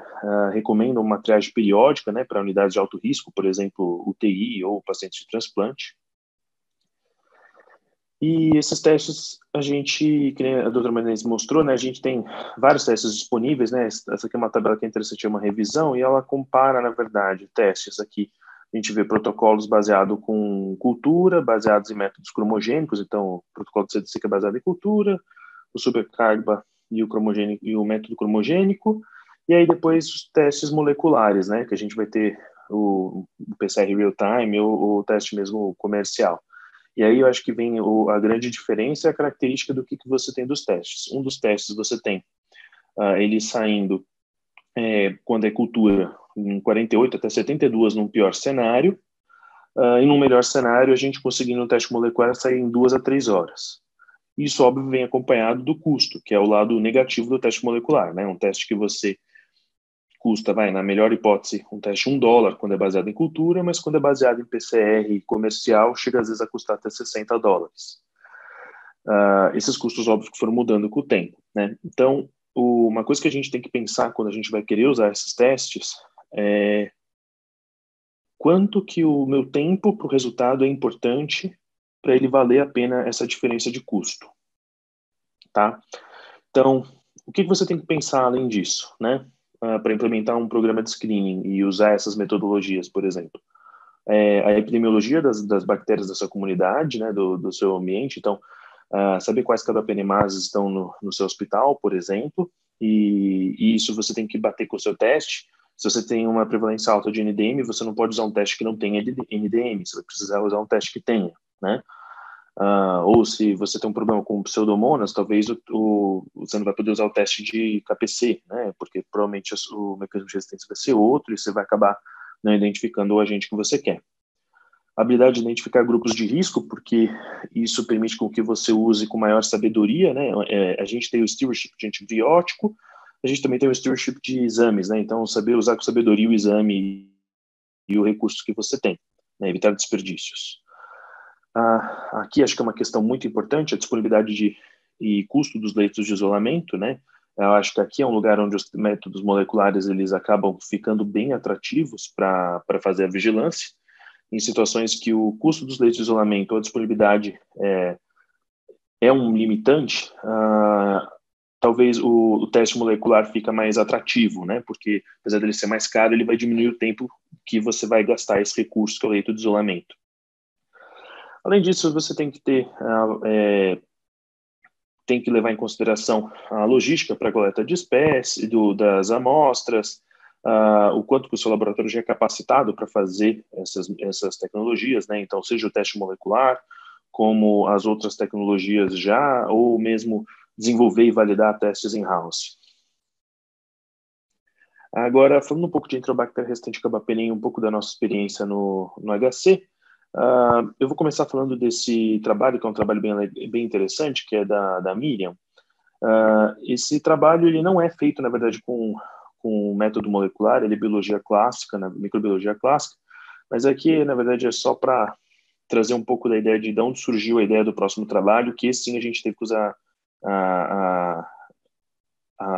recomenda uma triagem periódica, né, para unidades de alto risco, por exemplo, UTI ou pacientes de transplante. E esses testes, a gente, que a doutora Menezes mostrou, né, a gente tem vários testes disponíveis, né, essa aqui é uma tabela que é interessante, é uma revisão, e ela compara, na verdade, testes aqui. A gente vê protocolos baseados com cultura, baseados em métodos cromogênicos, então o protocolo do CDC que é baseado em cultura, o supercarba e o método cromogênico, e aí depois os testes moleculares, né, que a gente vai ter o PCR real-time ou o teste mesmo comercial. E aí eu acho que vem a grande diferença é a característica do que você tem dos testes. Um dos testes você tem ele saindo quando é cultura em 48 até 72 num pior cenário, e num melhor cenário a gente conseguindo um teste molecular sair em 2 a 3 horas. Isso, óbvio, vem acompanhado do custo, que é o lado negativo do teste molecular, né? Um teste que você custa, na melhor hipótese, um teste $1 quando é baseado em cultura, mas quando é baseado em PCR comercial, chega às vezes a custar até $60. Esses custos, óbvio, que foram mudando com o tempo, né? Então, uma coisa que a gente tem que pensar quando a gente vai querer usar esses testes é quanto que o meu tempo para o resultado é importante para ele valer a pena essa diferença de custo, tá? Então, o que você tem que pensar além disso, né? Para implementar um programa de screening e usar essas metodologias, por exemplo. A epidemiologia das bactérias da sua comunidade, né, do seu ambiente. Então, saber quais carbapenemases estão no seu hospital, por exemplo, e isso você tem que bater com o seu teste. Se você tem uma prevalência alta de NDM, você não pode usar um teste que não tenha NDM, você vai precisar usar um teste que tenha, né? Ou se você tem um problema com pseudomonas, talvez você não vai poder usar o teste de KPC, né? Porque provavelmente o mecanismo de resistência vai ser outro e você vai acabar não identificando o agente que você quer. A habilidade de identificar grupos de risco, porque isso permite com que você use com maior sabedoria, né? A gente tem o stewardship de antibiótico, a gente também tem o stewardship de exames, né? Então, saber usar com sabedoria o exame e o recurso que você tem, né? Evitar desperdícios. Aqui acho que é uma questão muito importante, a disponibilidade e custo dos leitos de isolamento, né? Eu acho que aqui é um lugar onde os métodos moleculares eles acabam ficando bem atrativos para fazer a vigilância, em situações que o custo dos leitos de isolamento ou a disponibilidade é um limitante, talvez o teste molecular fica mais atrativo, né? Porque apesar dele ser mais caro, ele vai diminuir o tempo que você vai gastar esse recurso que é o leito de isolamento. Além disso, você tem que tem que levar em consideração a logística para a coleta de espécies, das amostras, o quanto que o seu laboratório já é capacitado para fazer essas tecnologias, né? Então, seja o teste molecular, como as outras tecnologias já, ou mesmo desenvolver e validar testes in-house. Agora, falando um pouco de Enterobacter resistente carbapenem, um pouco da nossa experiência no HC, eu vou começar falando desse trabalho, que é um trabalho bem interessante, que é da Miriam. Esse trabalho ele não é feito, na verdade, com método molecular, ele é biologia clássica, né, microbiologia clássica, mas aqui, na verdade, é só para trazer um pouco da ideia de onde surgiu a ideia do próximo trabalho, que sim a gente teve que usar a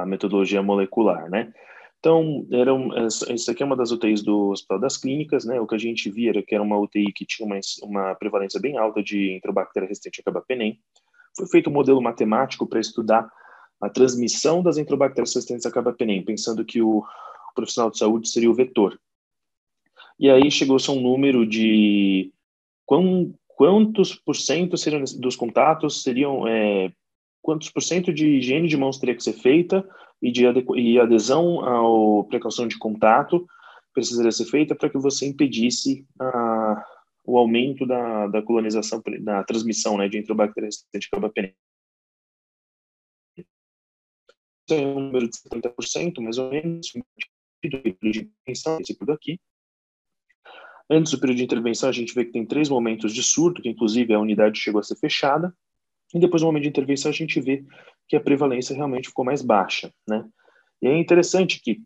metodologia molecular, né? Então, isso aqui é uma das UTIs do Hospital das Clínicas, né? O que a gente via era que era uma UTI que tinha uma prevalência bem alta de Enterobacter resistente carbapenem. Foi feito um modelo matemático para estudar a transmissão das enterobactérias resistentes a carbapenem, pensando que o profissional de saúde seria o vetor. E aí chegou-se a um número de quantos por cento seriam dos contatos seriam quantos por cento de higiene de mãos teria que ser feita e adesão à precaução de contato precisaria ser feita para que você impedisse o aumento da colonização, da transmissão, né, de Enterobacter resistente carbapenem. É um número de 70%, mais ou menos, do período de intervenção, esse período aqui. Antes do período de intervenção, a gente vê que tem 3 momentos de surto, que inclusive a unidade chegou a ser fechada, e depois do momento de intervenção a gente vê que a prevalência realmente ficou mais baixa, né? E é interessante que,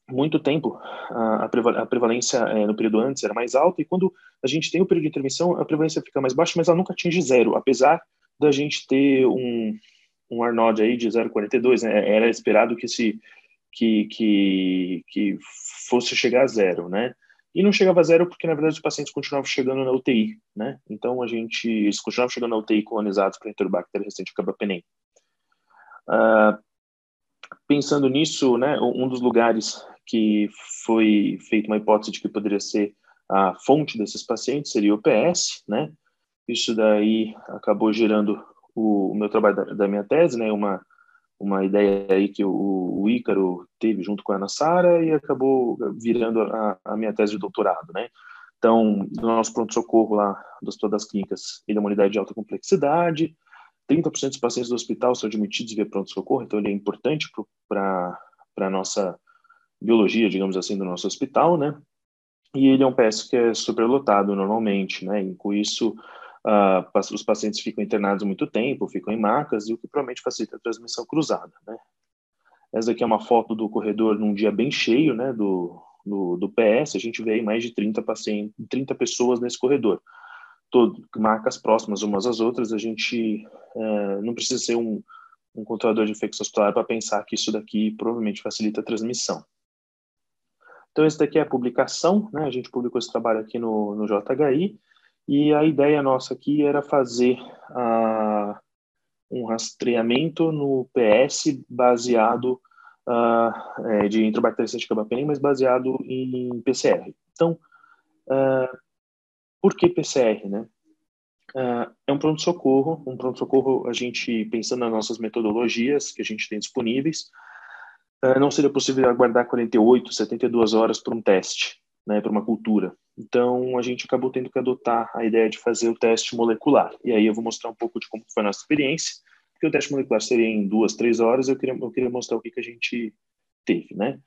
muito tempo, a prevalência no período antes era mais alta, e quando a gente tem o período de intervenção, a prevalência fica mais baixa, mas ela nunca atinge 0, apesar da gente ter um R0 aí de 0,42, né? Era esperado que fosse chegar a 0, né? E não chegava a 0 porque, na verdade, os pacientes continuavam chegando na UTI, né? Então, eles continuavam chegando na UTI colonizados por Enterobacter resistente carbapenem. Pensando nisso, né, um dos lugares que foi feita uma hipótese de que poderia ser a fonte desses pacientes seria o PS, né? Isso daí acabou gerando o meu trabalho da minha tese, né? uma ideia aí que o Ícaro teve junto com a Ana Sara e acabou virando a minha tese de doutorado, né? Então, no nosso pronto-socorro lá do Hospital das Clínicas, ele é uma unidade de alta complexidade, 30% dos pacientes do hospital são admitidos via pronto-socorro, então ele é importante para a nossa biologia, digamos assim, do nosso hospital, né? E ele é um PS que é superlotado normalmente, né? E com isso, os pacientes ficam internados muito tempo, ficam em macas, e o que provavelmente facilita a transmissão cruzada, né? Essa aqui é uma foto do corredor num dia bem cheio, né? Do PS, a gente vê aí mais de 30 pacientes, 30 pessoas nesse corredor. Marcas próximas umas às outras, a gente não precisa ser um controlador de infecção hospitalar para pensar que isso daqui provavelmente facilita a transmissão. Então, esse daqui é a publicação, né? A gente publicou esse trabalho aqui no JHI, e a ideia nossa aqui era fazer um rastreamento no PS baseado de Enterobacter Cetacabapene, mas baseado em PCR. Então, por que PCR, né? É um pronto-socorro, a gente, pensando nas nossas metodologias que a gente tem disponíveis, não seria possível aguardar 48, 72 horas para um teste, né, para uma cultura. Então, a gente acabou tendo que adotar a ideia de fazer o teste molecular. E aí eu vou mostrar um pouco de como foi a nossa experiência, porque o teste molecular seria em 2, 3 horas, eu queria mostrar o que a gente teve, né?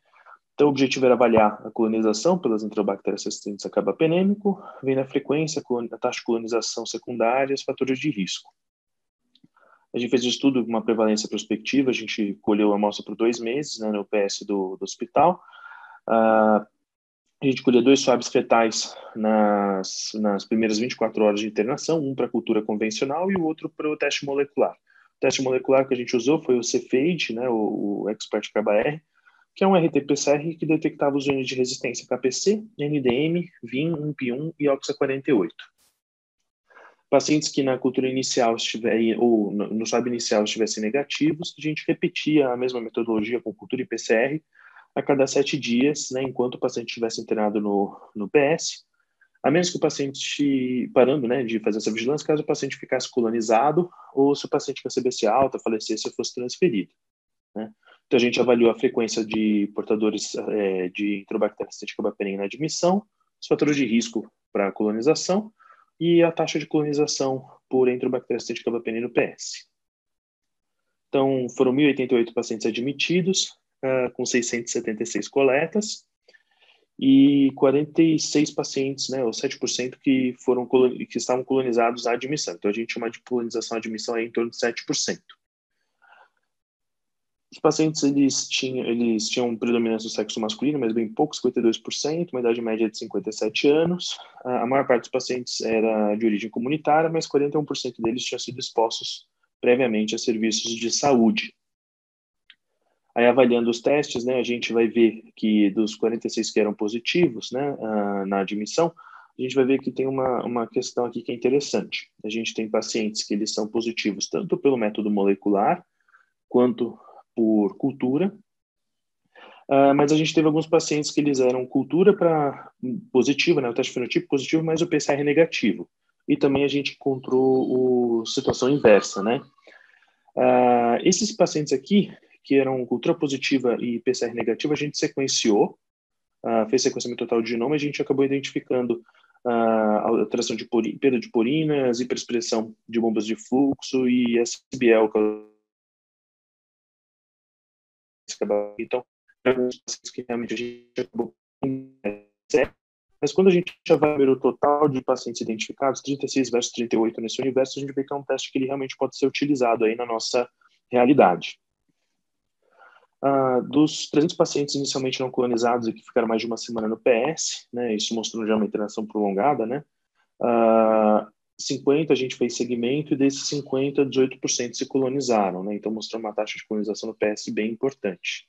Então, o objetivo era avaliar a colonização pelas enterobactérias resistentes a carbapenêmico, vendo a frequência, a taxa de colonização secundária e os fatores de risco. A gente fez um estudo com uma prevalência prospectiva, a gente colheu a amostra por 2 meses, né, no PS do hospital. A gente colheu 2 swabs fetais nas primeiras 24 horas de internação, um para a cultura convencional e o outro para o teste molecular. O teste molecular que a gente usou foi o Cepheid, né, o Expert CarbaR, que é um RT-PCR que detectava os genes de resistência KPC, NDM, VIN, IMP1 e OXA48. Pacientes que na cultura inicial ou no SWAB inicial estivessem negativos, a gente repetia a mesma metodologia com cultura e PCR a cada 7 dias, né, enquanto o paciente estivesse internado no PS, a menos que o paciente, parando, né, de fazer essa vigilância, caso o paciente ficasse colonizado ou se o paciente recebesse alta, falecesse ou fosse transferido, né. Então, a gente avaliou a frequência de portadores de Enterobacter resistente carbapenema na admissão, os fatores de risco para a colonização e a taxa de colonização por Enterobacter resistente carbapenema no PS. Então, foram 1.088 pacientes admitidos, com 676 coletas, e 46 pacientes, né, ou 7%, que estavam colonizados à admissão. Então, a gente chama de colonização à admissão em torno de 7%. Os pacientes, eles tinham predominância do sexo masculino, mas bem pouco, 52%, uma idade média de 57 anos. A maior parte dos pacientes era de origem comunitária, mas 41% deles tinham sido expostos previamente a serviços de saúde. Aí, avaliando os testes, né, a gente vai ver que dos 46 que eram positivos, né, na admissão, a gente vai ver que tem uma questão aqui que é interessante. A gente tem pacientes que eles são positivos tanto pelo método molecular, quanto por cultura, mas a gente teve alguns pacientes que eles eram cultura para positiva, né, o teste fenotípico positivo, mas o PCR negativo. E também a gente encontrou situação inversa, né? Esses pacientes aqui, que eram cultura positiva e PCR negativa, a gente sequenciou, fez sequenciamento total de genoma, e a gente acabou identificando alteração de perda de porinas, hiperexpressão de bombas de fluxo e SBL. Então, alguns pacientes que realmente a gente acabou mas quando a gente já vai ver o total de pacientes identificados, 36 versus 38 nesse universo, a gente vê que é um teste que ele realmente pode ser utilizado aí na nossa realidade. Dos 300 pacientes inicialmente não colonizados e que ficaram mais de uma semana no PS, né, isso mostrando já uma internação prolongada, né, 50 a gente fez segmento e desses 50, 18% se colonizaram, né, então mostrando uma taxa de colonização no PS bem importante.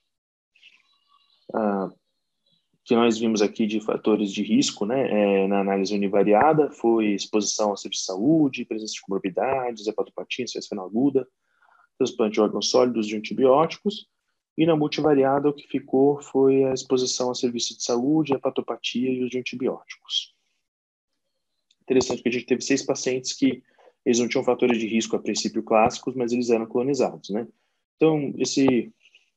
Que nós vimos aqui de fatores de risco, né, na análise univariada, foi exposição ao serviço de saúde, presença de comorbidades, hepatopatia, insuficiência renal aguda, transplante de órgãos sólidos de antibióticos, e na multivariada o que ficou foi a exposição a serviço de saúde, hepatopatia e uso de antibióticos. Interessante que a gente teve 6 pacientes que eles não tinham fatores de risco a princípio clássicos, mas eles eram colonizados, né? Então, esse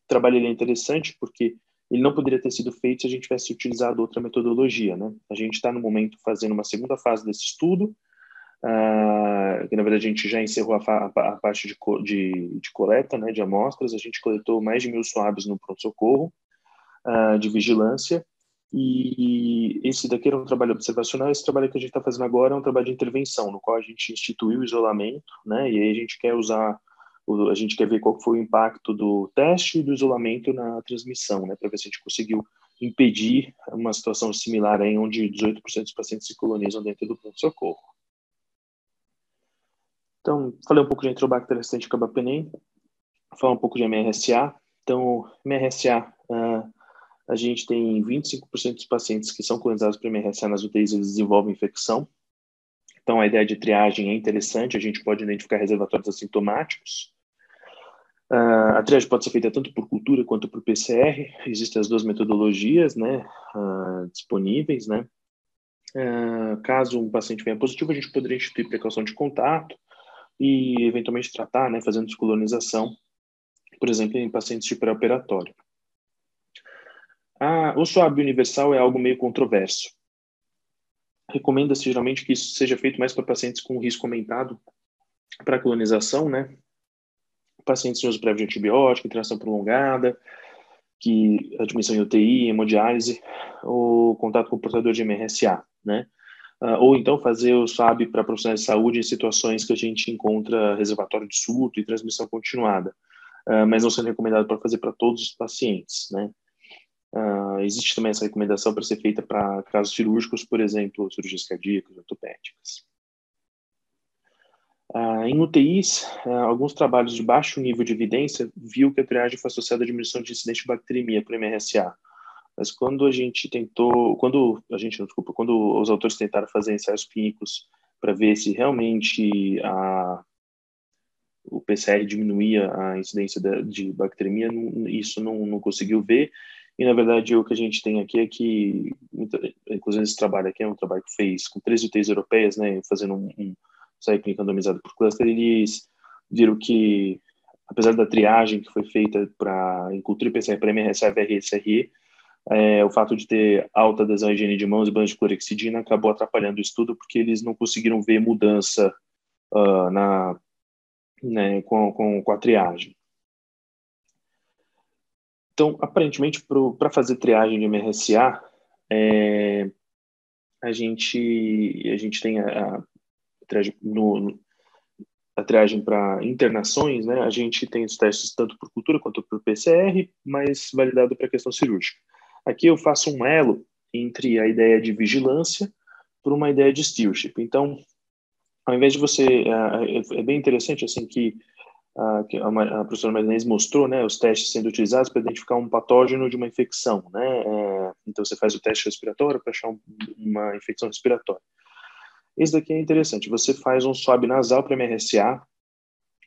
trabalho ele é interessante porque ele não poderia ter sido feito se a gente tivesse utilizado outra metodologia, né? A gente está, no momento, fazendo uma segunda fase desse estudo, que, na verdade, a gente já encerrou a parte de coleta, né, de amostras. A gente coletou mais de 1.000 swabs no pronto-socorro, de vigilância, e esse daqui era um trabalho observacional. Esse trabalho que a gente está fazendo agora é um trabalho de intervenção, no qual a gente instituiu o isolamento, né, e aí a gente quer ver qual foi o impacto do teste e do isolamento na transmissão, né, para ver se a gente conseguiu impedir uma situação similar aí, onde 18% dos pacientes se colonizam dentro do pronto-socorro. Então, falei um pouco de Enterobacter resistente carbapenem, falar um pouco de MRSA. Então, MRSA, a gente tem 25% dos pacientes que são colonizados por MRSA nas UTIs, eles desenvolvem infecção. Então, a ideia de triagem é interessante, a gente pode identificar reservatórios assintomáticos. A triagem pode ser feita tanto por cultura quanto por PCR, existem as duas metodologias, né, disponíveis, né. Caso um paciente venha positivo, a gente poderia instituir precaução de contato e, eventualmente, tratar, né, fazendo descolonização, por exemplo, em pacientes de pré-operatório. O swab universal é algo meio controverso. Recomenda-se geralmente que isso seja feito mais para pacientes com risco aumentado para colonização, né? Pacientes em uso prévio de antibiótico, internação prolongada, que admissão em UTI, hemodiálise, ou contato com o portador de MRSA, né? Ou então fazer o swab para profissionais de saúde em situações que a gente encontra reservatório de surto e transmissão continuada, mas não sendo recomendado para fazer para todos os pacientes, né? Existe também essa recomendação para ser feita para casos cirúrgicos, por exemplo, cirurgias cardíacas, ortopédicas. Em UTIs, alguns trabalhos de baixo nível de evidência viu que a triagem foi associada à diminuição de incidência de bacteremia por MRSA. Mas quando os autores tentaram fazer ensaios clínicos para ver se realmente o PCR diminuía a incidência de bacteremia, isso não conseguiu ver. E, na verdade, o que a gente tem aqui é que, inclusive, esse trabalho aqui é um trabalho que fez com 13 UTIs europeias, né, fazendo um ensaio clínico randomizado por cluster. Eles viram que, apesar da triagem que foi feita em cultura e PCR para MRSA, VRE e SRE, o fato de ter alta adesão à higiene de mãos e banho de clorexidina acabou atrapalhando o estudo, porque eles não conseguiram ver mudança com a triagem. Então, aparentemente, para fazer triagem de MRSA, a gente tem a triagem para internações, né? A gente tem os testes tanto por cultura quanto por PCR, mas validado para questão cirúrgica. Aqui eu faço um elo entre a ideia de vigilância por uma ideia de stewardship. Então, ao invés de você... é bem interessante, assim, que a professora Marinês mostrou, né, os testes sendo utilizados para identificar um patógeno de uma infecção, né? Então, você faz o teste respiratório para achar uma infecção respiratória. Esse daqui é interessante. Você faz um swab nasal para MRSA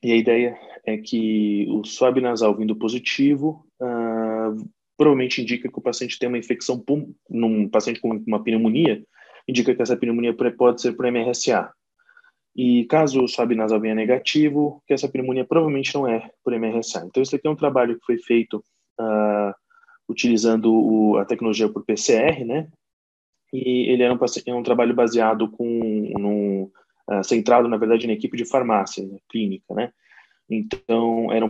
e a ideia é que o swab nasal vindo positivo provavelmente indica que o paciente tem uma infecção, num paciente com uma pneumonia, indica que essa pneumonia pode ser por MRSA. E caso o swab nasal venha negativo, que essa pneumonia provavelmente não é por MRSA. Então, isso aqui é um trabalho que foi feito utilizando a tecnologia por PCR, né? E ele é um trabalho baseado centrado, na verdade, na equipe de farmácia, né, clínica, né? Então, era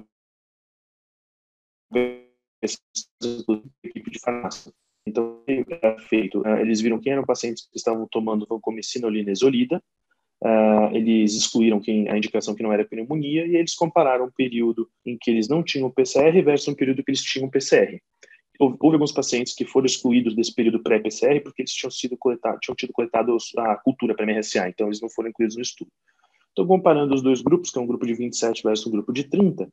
equipe de farmácia. Então, era feito, eles viram quem eram pacientes que estavam tomando vancomicina ou linezolida, eles excluíram a indicação que não era pneumonia e eles compararam o período em que eles não tinham PCR versus um período que eles tinham PCR. Houve alguns pacientes que foram excluídos desse período pré-PCR porque eles tinham tido coletado a cultura para MRSA, então eles não foram incluídos no estudo. Então, comparando os dois grupos, que é um grupo de 27 versus um grupo de 30,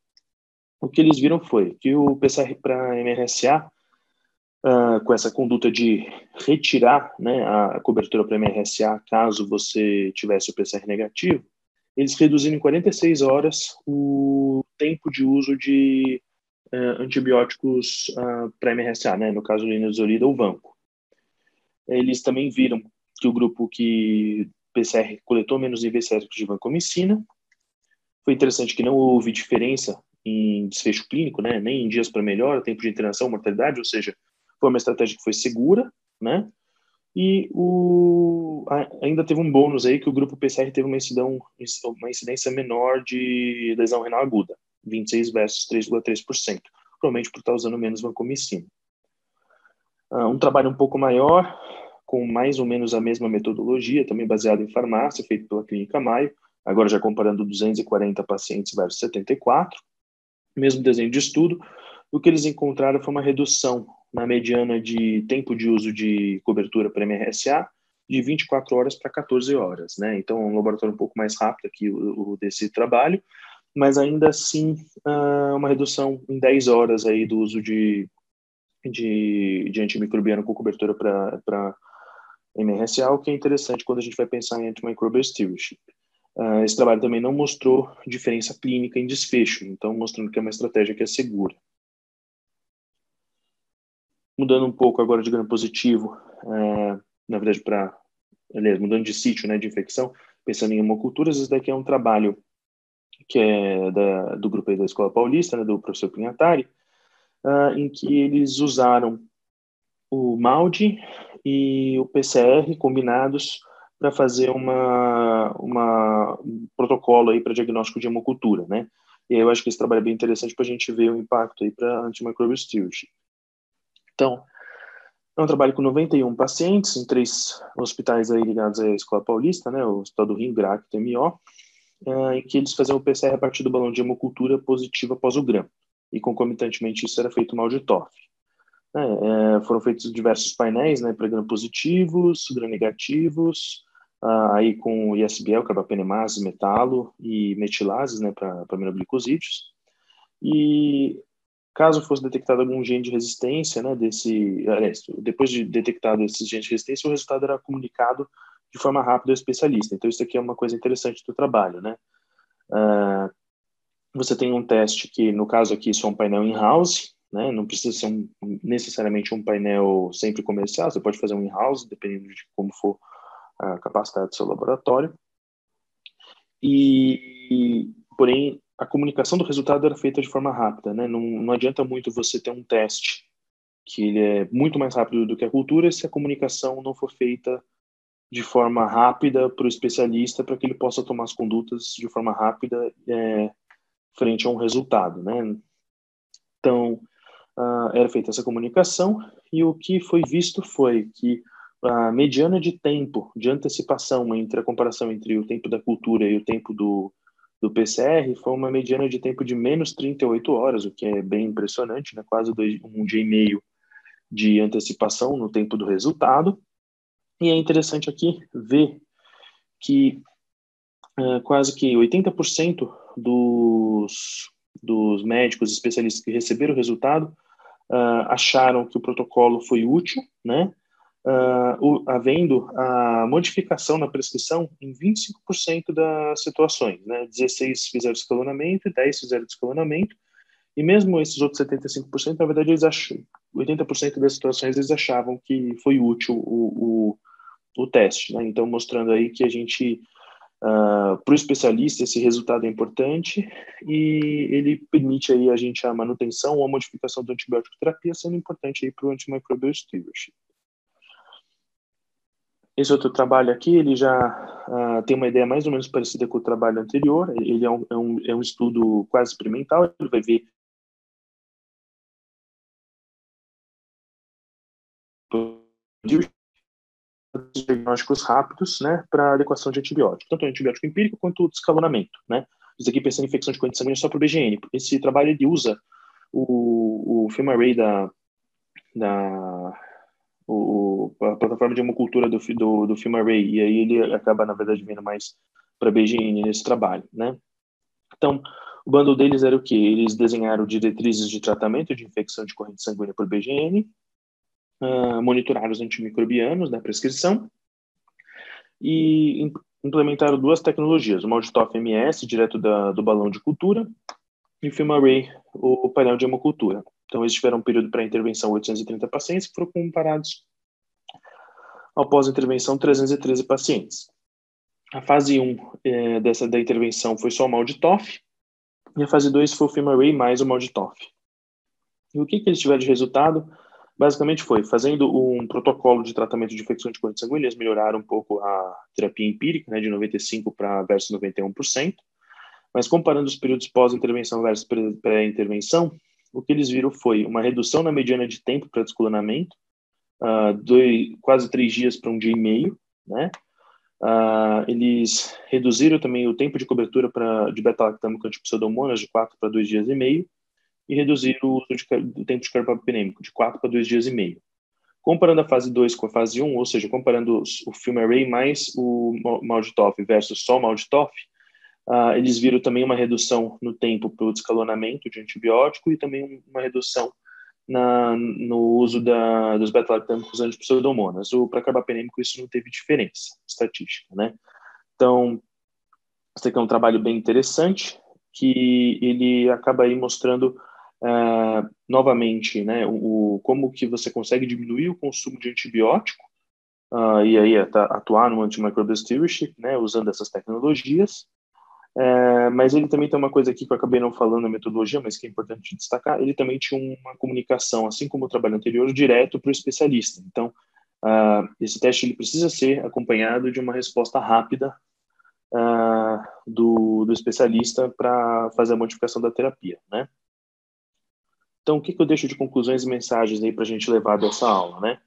o que eles viram foi que o PCR para MRSA, com essa conduta de retirar, né, a cobertura para MRSA caso você tivesse o PCR negativo, eles reduziram em 46 horas o tempo de uso de antibióticos para MRSA, né, no caso linezolida ou vanco. Eles também viram que o grupo que PCR coletou menos níveis séricos de vancomicina. Foi interessante que não houve diferença em desfecho clínico, né? Nem em dias para melhora, tempo de internação, mortalidade, ou seja, foi uma estratégia que foi segura, né? E ainda teve um bônus aí que o grupo PCR teve uma incidência menor de lesão renal aguda, 26 versus 3,3%, provavelmente por estar usando menos vancomicina. Um trabalho um pouco maior, com mais ou menos a mesma metodologia, também baseado em farmácia, feito pela Clínica Maio, agora já comparando 240 pacientes versus 74, mesmo desenho de estudo. O que eles encontraram foi uma redução na mediana de tempo de uso de cobertura para MRSA de 24 horas para 14 horas, né? Então, um laboratório um pouco mais rápido aqui o desse trabalho, mas ainda assim uma redução em 10 horas aí do uso de antimicrobiano com cobertura para MRSA, o que é interessante quando a gente vai pensar em antimicrobial stewardship. Esse trabalho também não mostrou diferença clínica em desfecho, então mostrando que é uma estratégia que é segura. Mudando um pouco agora de gram positivo, na verdade, mudando de sítio, né, de infecção, pensando em hemoculturas, esse daqui é um trabalho que é do grupo aí da Escola Paulista, né, do professor Pinhatari, em que eles usaram o MALDI e o PCR combinados para fazer um protocolo aí para diagnóstico de hemocultura, né? E aí eu acho que esse trabalho é bem interessante para a gente ver o impacto aí para antimicrobial stewardship. Então, é um trabalho com 91 pacientes em 3 hospitais aí ligados à Escola Paulista, né? O Hospital do Rio, GRAC e TMO, em que eles faziam o PCR a partir do balão de hemocultura positivo após o gram. E concomitantemente isso era feito mal de TOF. Foram feitos diversos painéis, né, para gram positivos, gram negativos, aí com ISBL, carbapenemase, metalo e metilases, né, para aminoglicosídeos. E caso fosse detectado algum gene de resistência, né, depois de detectado esses genes de resistência, o resultado era comunicado de forma rápida ao especialista. Então isso aqui é uma coisa interessante do trabalho, né? Você tem um teste que, no caso aqui, isso é um painel in-house, né? Não precisa ser necessariamente um painel sempre comercial, você pode fazer um in-house, dependendo de como for a capacidade do seu laboratório. Porém, a comunicação do resultado era feita de forma rápida, né? Não adianta muito você ter um teste que ele é muito mais rápido do que a cultura se a comunicação não for feita de forma rápida para o especialista, para que ele possa tomar as condutas de forma rápida frente a um resultado, né? Então, era feita essa comunicação e o que foi visto foi que a mediana de tempo de antecipação entre a comparação entre o tempo da cultura e o tempo do PCR foi uma mediana de tempo de menos 38 horas, o que é bem impressionante, né? Quase um dia e meio de antecipação no tempo do resultado. E é interessante aqui ver que quase que 80% dos médicos especialistas que receberam o resultado acharam que o protocolo foi útil, né? Havendo a modificação na prescrição em 25% das situações, né? 16 fizeram escalonamento e 10 fizeram descalonamento, e mesmo esses outros 75%, na verdade, 80% das situações eles achavam que foi útil o teste, né? Então, mostrando aí que a gente, para o especialista, esse resultado é importante e ele permite aí a gente a manutenção ou a modificação da antibiótico terapia, sendo importante aí para o antimicrobial stewardship. Esse outro trabalho aqui, ele já tem uma ideia mais ou menos parecida com o trabalho anterior. Ele é um estudo quase experimental. Ele vai ver diagnósticos rápidos, né, para adequação de antibiótico, tanto o antibiótico empírico quanto o descalonamento, né. Isso aqui pensando em infecção de corrente sanguínea só para o BGN. Esse trabalho ele usa o FilmArray a plataforma de hemocultura do FilmArray, e aí ele acaba, na verdade, vindo mais para BGN nesse trabalho, né. Então, o bundle deles era o quê? Eles desenharam diretrizes de tratamento de infecção de corrente sanguínea por BGN, monitoraram os antimicrobianos da prescrição e implementaram 2 tecnologias, o MALDI-TOF MS, direto do balão de cultura, e o FilmArray, o painel de hemocultura. Então, eles tiveram um período para intervenção 830 pacientes, que foram comparados após a intervenção 313 pacientes. A fase 1 da intervenção foi só o MALDI-TOF, E a fase 2 foi o FilmArray mais o MALDI-TOF. E o que eles tiveram de resultado? Basicamente foi, fazendo um protocolo de tratamento de infecção de corrente sanguínea, eles melhoraram um pouco a terapia empírica, né, de 95% versus 91%, mas comparando os períodos pós-intervenção versus pré-intervenção, o que eles viram foi uma redução na mediana de tempo para descolonamento, quase 3 dias para 1 dia e meio, né? Eles reduziram também o tempo de cobertura de beta-lactamo com antipseudomonas de 4 para 2 dias e meio, e reduziram o uso do tempo de carbapenêmico de 4 para 2 dias e meio. Comparando a fase 2 com a fase 1, ou seja, comparando o FilmArray mais o MALDI-TOF versus só o MALDI-TOF, eles viram também uma redução no tempo para o descalonamento de antibiótico e também uma redução no uso dos beta-lactâmicos antipseudomonas. Para carbapenêmico isso não teve diferença estatística, né? Então, esse aqui é um trabalho bem interessante, que ele acaba aí mostrando novamente, né, como que você consegue diminuir o consumo de antibiótico e aí atuar no antimicrobial stewardship, né, usando essas tecnologias. Mas ele também tem uma coisa aqui que eu acabei não falando na metodologia, mas que é importante destacar, ele também tinha uma comunicação, assim como o trabalho anterior, direto para o especialista. Então, esse teste ele precisa ser acompanhado de uma resposta rápida do especialista para fazer a modificação da terapia, né? Então, o que eu deixo de conclusões e mensagens aí para a gente levar dessa aula, né?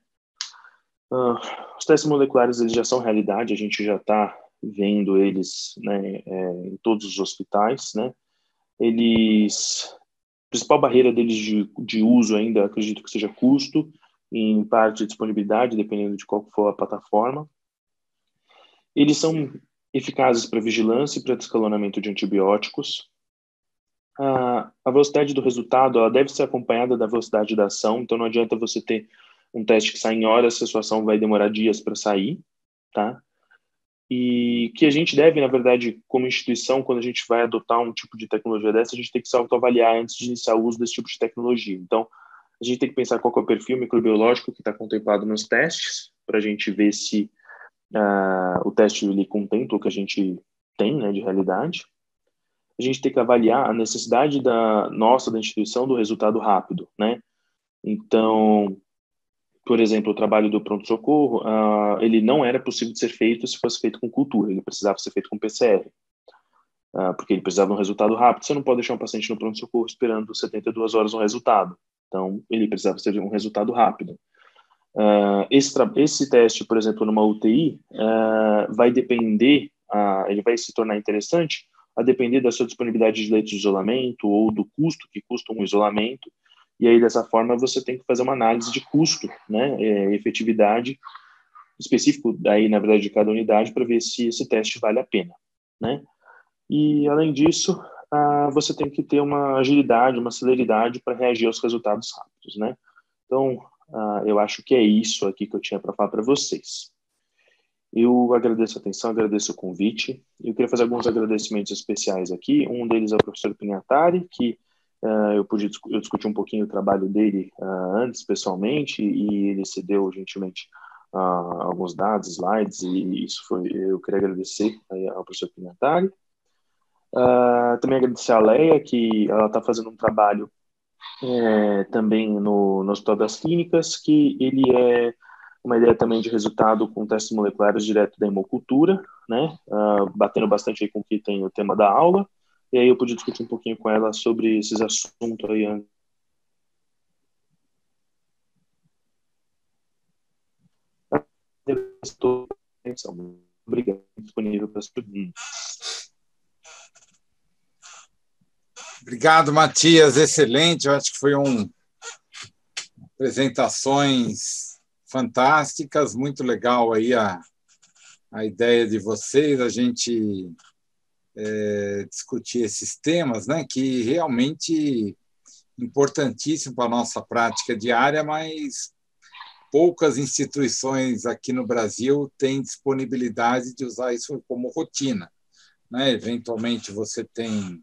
Os testes moleculares eles já são realidade, a gente já está vendo eles, né, em todos os hospitais, né? A principal barreira deles de uso ainda, acredito que seja custo, em parte de disponibilidade, dependendo de qual for a plataforma. Eles são eficazes para vigilância e para descalonamento de antibióticos. A velocidade do resultado ela deve ser acompanhada da velocidade da ação, então não adianta você ter um teste que sai em horas se a sua ação vai demorar dias para sair, tá? E que a gente deve, na verdade, como instituição, quando a gente vai adotar um tipo de tecnologia dessa, a gente tem que se autoavaliar antes de iniciar o uso desse tipo de tecnologia. Então, a gente tem que pensar qual que é o perfil microbiológico que está contemplado nos testes, para a gente ver se o teste ele contempla o que a gente tem, né, de realidade. A gente tem que avaliar a necessidade da instituição do resultado rápido, né? Então, por exemplo, o trabalho do pronto-socorro, ele não era possível de ser feito se fosse feito com cultura, ele precisava ser feito com PCR, porque ele precisava de um resultado rápido. Você não pode deixar um paciente no pronto-socorro esperando 72 horas um resultado, então ele precisava ser um resultado rápido. Esse teste, por exemplo, numa UTI, vai depender, ele vai se tornar interessante a depender da sua disponibilidade de leitos de isolamento ou do custo que custa um isolamento, e aí dessa forma você tem que fazer uma análise de custo, né, efetividade específico daí na verdade de cada unidade para ver se esse teste vale a pena, né? E além disso, você tem que ter uma agilidade, uma celeridade para reagir aos resultados rápidos, né? Então, eu acho que é isso aqui que eu tinha para falar para vocês. Eu agradeço a atenção, agradeço o convite. Eu queria fazer alguns agradecimentos especiais aqui. Um deles é o professor Pignatari, que eu discuti um pouquinho o trabalho dele antes, pessoalmente, e ele cedeu gentilmente alguns dados, slides, e eu queria agradecer ao professor Pignatari. Também agradecer a Leia, que ela está fazendo um trabalho também no Hospital das Clínicas, que ele é uma ideia também de resultado com testes moleculares direto da hemocultura, né? Batendo bastante aí com o que tem o tema da aula, e aí eu pude discutir um pouquinho com ela sobre esses assuntos aí. Obrigado, disponível para as perguntas. Obrigado, Matias, excelente, eu acho que foi apresentações fantásticas, muito legal aí a ideia de vocês, a gente discutir esses temas, né, que realmente importantíssimo para a nossa prática diária, mas poucas instituições aqui no Brasil têm disponibilidade de usar isso como rotina, né? Eventualmente você tem,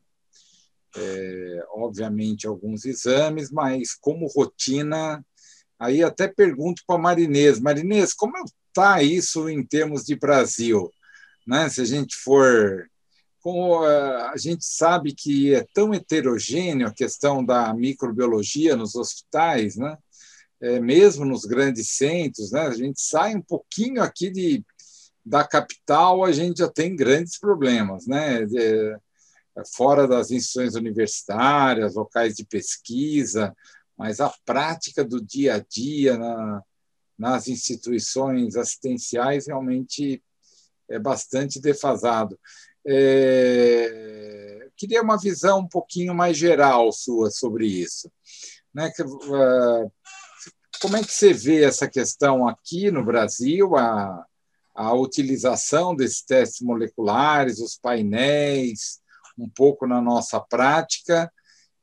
obviamente, alguns exames, mas como rotina. Aí até pergunto para a Marinês. Marinês, como está isso em termos de Brasil? Né? Se a gente for como a gente sabe que é tão heterogêneo a questão da microbiologia nos hospitais, né? Mesmo nos grandes centros, né? A gente sai um pouquinho aqui da capital, a gente já tem grandes problemas, né? Fora das instituições universitárias, locais de pesquisa, mas a prática do dia a dia nas instituições assistenciais realmente é bastante defasado. Queria uma visão um pouquinho mais geral sua sobre isso, né? Como é que você vê essa questão aqui no Brasil, a utilização desses testes moleculares, os painéis, um pouco na nossa prática,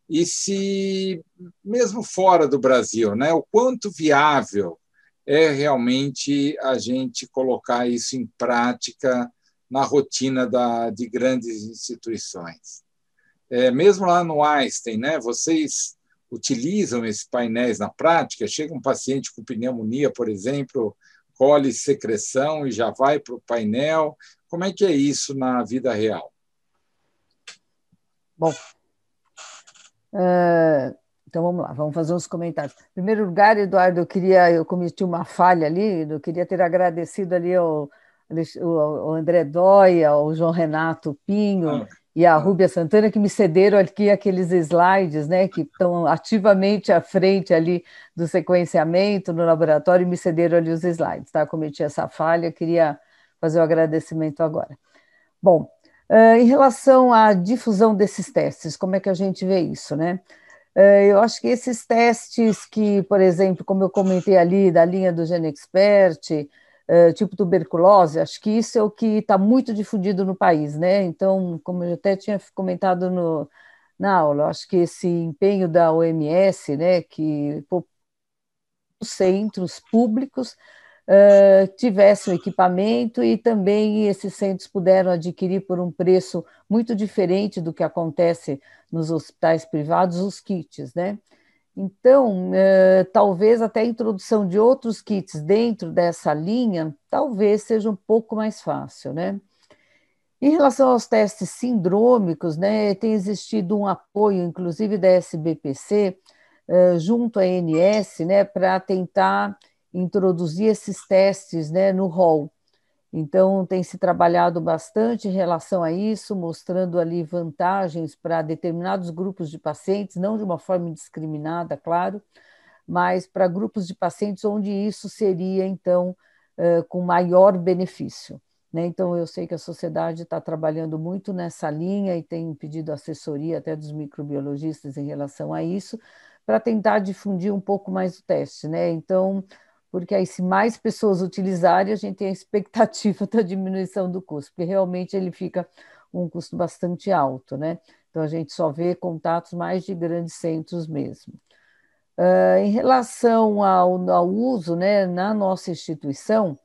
e se, mesmo fora do Brasil, né, o quanto viável é realmente a gente colocar isso em prática na rotina de grandes instituições. Mesmo lá no Einstein, né, vocês utilizam esses painéis na prática? Chega um paciente com pneumonia, por exemplo, colhe secreção e já vai para o painel. Como é que é isso na vida real? Bom, então vamos lá, vamos fazer uns comentários. Em primeiro lugar, Eduardo, eu cometi uma falha ali, eu queria ter agradecido ali ao André Dóia, ao João Renato Pinho e a Rúbia Santana, que me cederam aqui aqueles slides, né, que estão ativamente à frente ali do sequenciamento no laboratório, e me cederam ali os slides, tá? Cometi essa falha, queria fazer o agradecimento agora. Bom, em relação à difusão desses testes, como é que a gente vê isso, né? Eu acho que esses testes que, por exemplo, como eu comentei ali, da linha do GeneXpert, tipo tuberculose, acho que isso é o que está muito difundido no país, né? Então, como eu até tinha comentado na aula, acho que esse empenho da OMS, né, que os centros públicos tivessem o equipamento e também esses centros puderam adquirir por um preço muito diferente do que acontece nos hospitais privados, os kits, né? Então, talvez até a introdução de outros kits dentro dessa linha, talvez seja um pouco mais fácil, né? Em relação aos testes sindrômicos, né, tem existido um apoio, inclusive da SBPC, junto à ANS, né, para tentar introduzir esses testes, né, no rol. Então, tem se trabalhado bastante em relação a isso, mostrando ali vantagens para determinados grupos de pacientes, não de uma forma indiscriminada, claro, mas para grupos de pacientes onde isso seria, então, com maior benefício, né? Então, eu sei que a sociedade está trabalhando muito nessa linha e tem pedido assessoria até dos microbiologistas em relação a isso, para tentar difundir um pouco mais o teste, né? Então, porque aí se mais pessoas utilizarem, a gente tem a expectativa da diminuição do custo, porque realmente ele fica um custo bastante alto, né? Então, a gente só vê contatos mais de grandes centros mesmo. Em relação ao uso, né, na nossa instituição,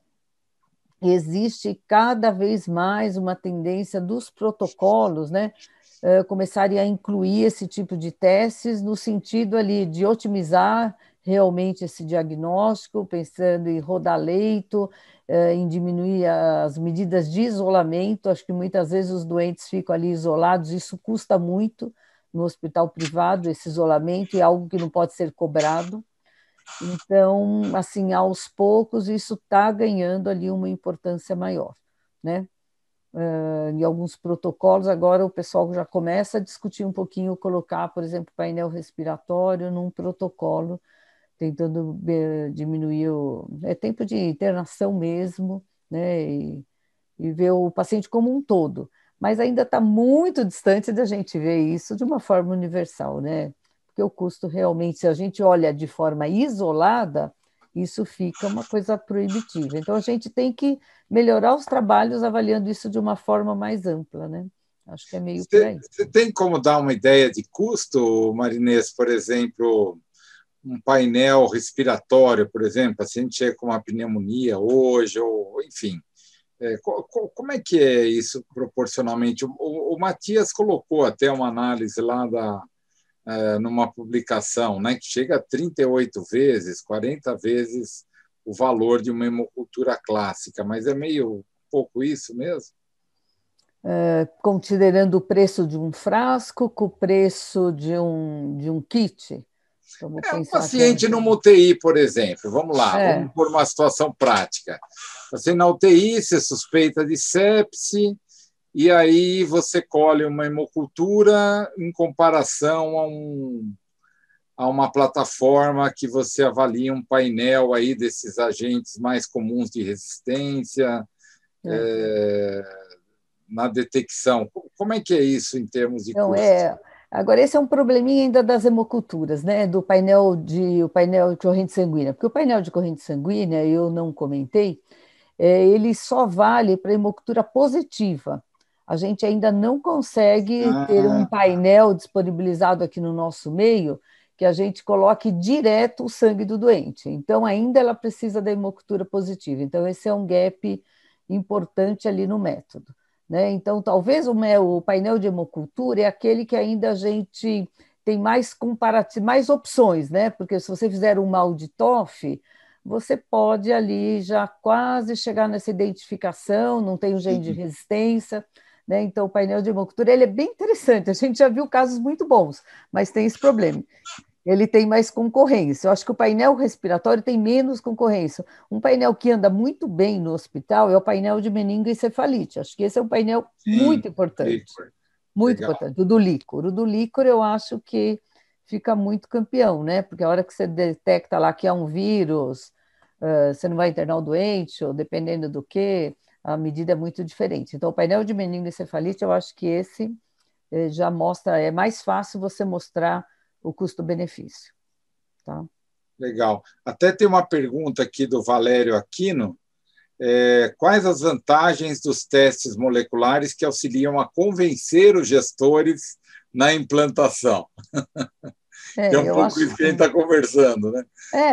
existe cada vez mais uma tendência dos protocolos, né, começarem a incluir esse tipo de testes no sentido ali de otimizar realmente esse diagnóstico, pensando em rodar leito, em diminuir as medidas de isolamento. Acho que muitas vezes os doentes ficam ali isolados, isso custa muito no hospital privado, esse isolamento, e é algo que não pode ser cobrado. Então, assim, aos poucos, isso está ganhando ali uma importância maior, né? Em alguns protocolos, agora o pessoal já começa a discutir um pouquinho, colocar, por exemplo, painel respiratório num protocolo, tentando diminuir o tempo de internação mesmo, né? E ver o paciente como um todo. Mas ainda está muito distante da gente ver isso de uma forma universal, né? Porque o custo realmente, se a gente olha de forma isolada, isso fica uma coisa proibitiva. Então, a gente tem que melhorar os trabalhos avaliando isso de uma forma mais ampla, né? Acho que é meio por aí. Você tem como dar uma ideia de custo, Marinês, por exemplo, um painel respiratório, por exemplo, paciente chega com uma pneumonia hoje, ou enfim. Como é que é isso proporcionalmente? O Matias colocou até uma análise lá numa publicação, né, que chega a 38 vezes, 40 vezes o valor de uma hemocultura clássica, mas é meio pouco isso mesmo? considerando o preço de um frasco com o preço de um kit. Vamos Um pensar paciente numa UTI, por exemplo, vamos lá, É. vamos por uma situação prática. Você na UTI, você suspeita de sepse, e aí você colhe uma hemocultura em comparação a uma plataforma que você avalia um painel aí desses agentes mais comuns de resistência na detecção. Como é que é isso em termos de Então, custo? agora, esse é um probleminha ainda das hemoculturas, né? O painel de corrente sanguínea, porque o painel de corrente sanguínea, eu não comentei, ele só vale para hemocultura positiva. A gente ainda não consegue ter um painel disponibilizado aqui no nosso meio que a gente coloque direto o sangue do doente. Então, ainda ela precisa da hemocultura positiva. Então, esse é um gap importante ali no método, né? Então, talvez o painel de hemocultura é aquele que ainda a gente tem mais mais opções, né? Porque se você fizer um mal de TOF, você pode ali já quase chegar nessa identificação, não tem o gene de resistência, né? Então, o painel de hemocultura ele é bem interessante. A gente já viu casos muito bons, mas tem esse problema. Ele tem mais concorrência. Eu acho que o painel respiratório tem menos concorrência. Um painel que anda muito bem no hospital é o painel de meningoencefalite. Acho que esse é um painel muito importante. Muito Legal. importante. O do líquor. O do líquor eu acho que fica muito campeão, né? Porque a hora que você detecta lá que é um vírus, você não vai internar o doente, ou dependendo do que, a medida é muito diferente. Então, o painel de meningoencefalite, eu acho que esse já mostra, é mais fácil você mostrar o custo-benefício. Tá? Legal. Até tem uma pergunta aqui do Valério Aquino. Quais as vantagens dos testes moleculares que auxiliam a convencer os gestores na implantação? Que é um pouco isso que a gente está conversando, né?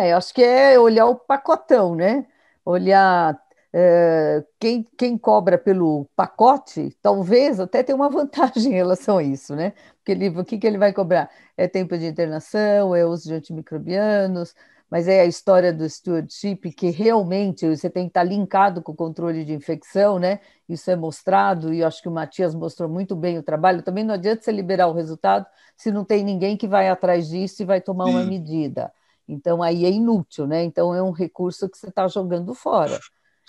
Eu acho que é olhar o pacotão, né? Olhar quem cobra pelo pacote, talvez até tenha uma vantagem em relação a isso, né? Porque o que ele vai cobrar? É tempo de internação, é uso de antimicrobianos, mas é a história do stewardship, que realmente você tem que estar linkado com o controle de infecção, né? Isso é mostrado, e eu acho que o Matias mostrou muito bem o trabalho. Também não adianta você liberar o resultado se não tem ninguém que vai atrás disso e vai tomar uma medida. Então, aí é inútil, né? Então, é um recurso que você está jogando fora.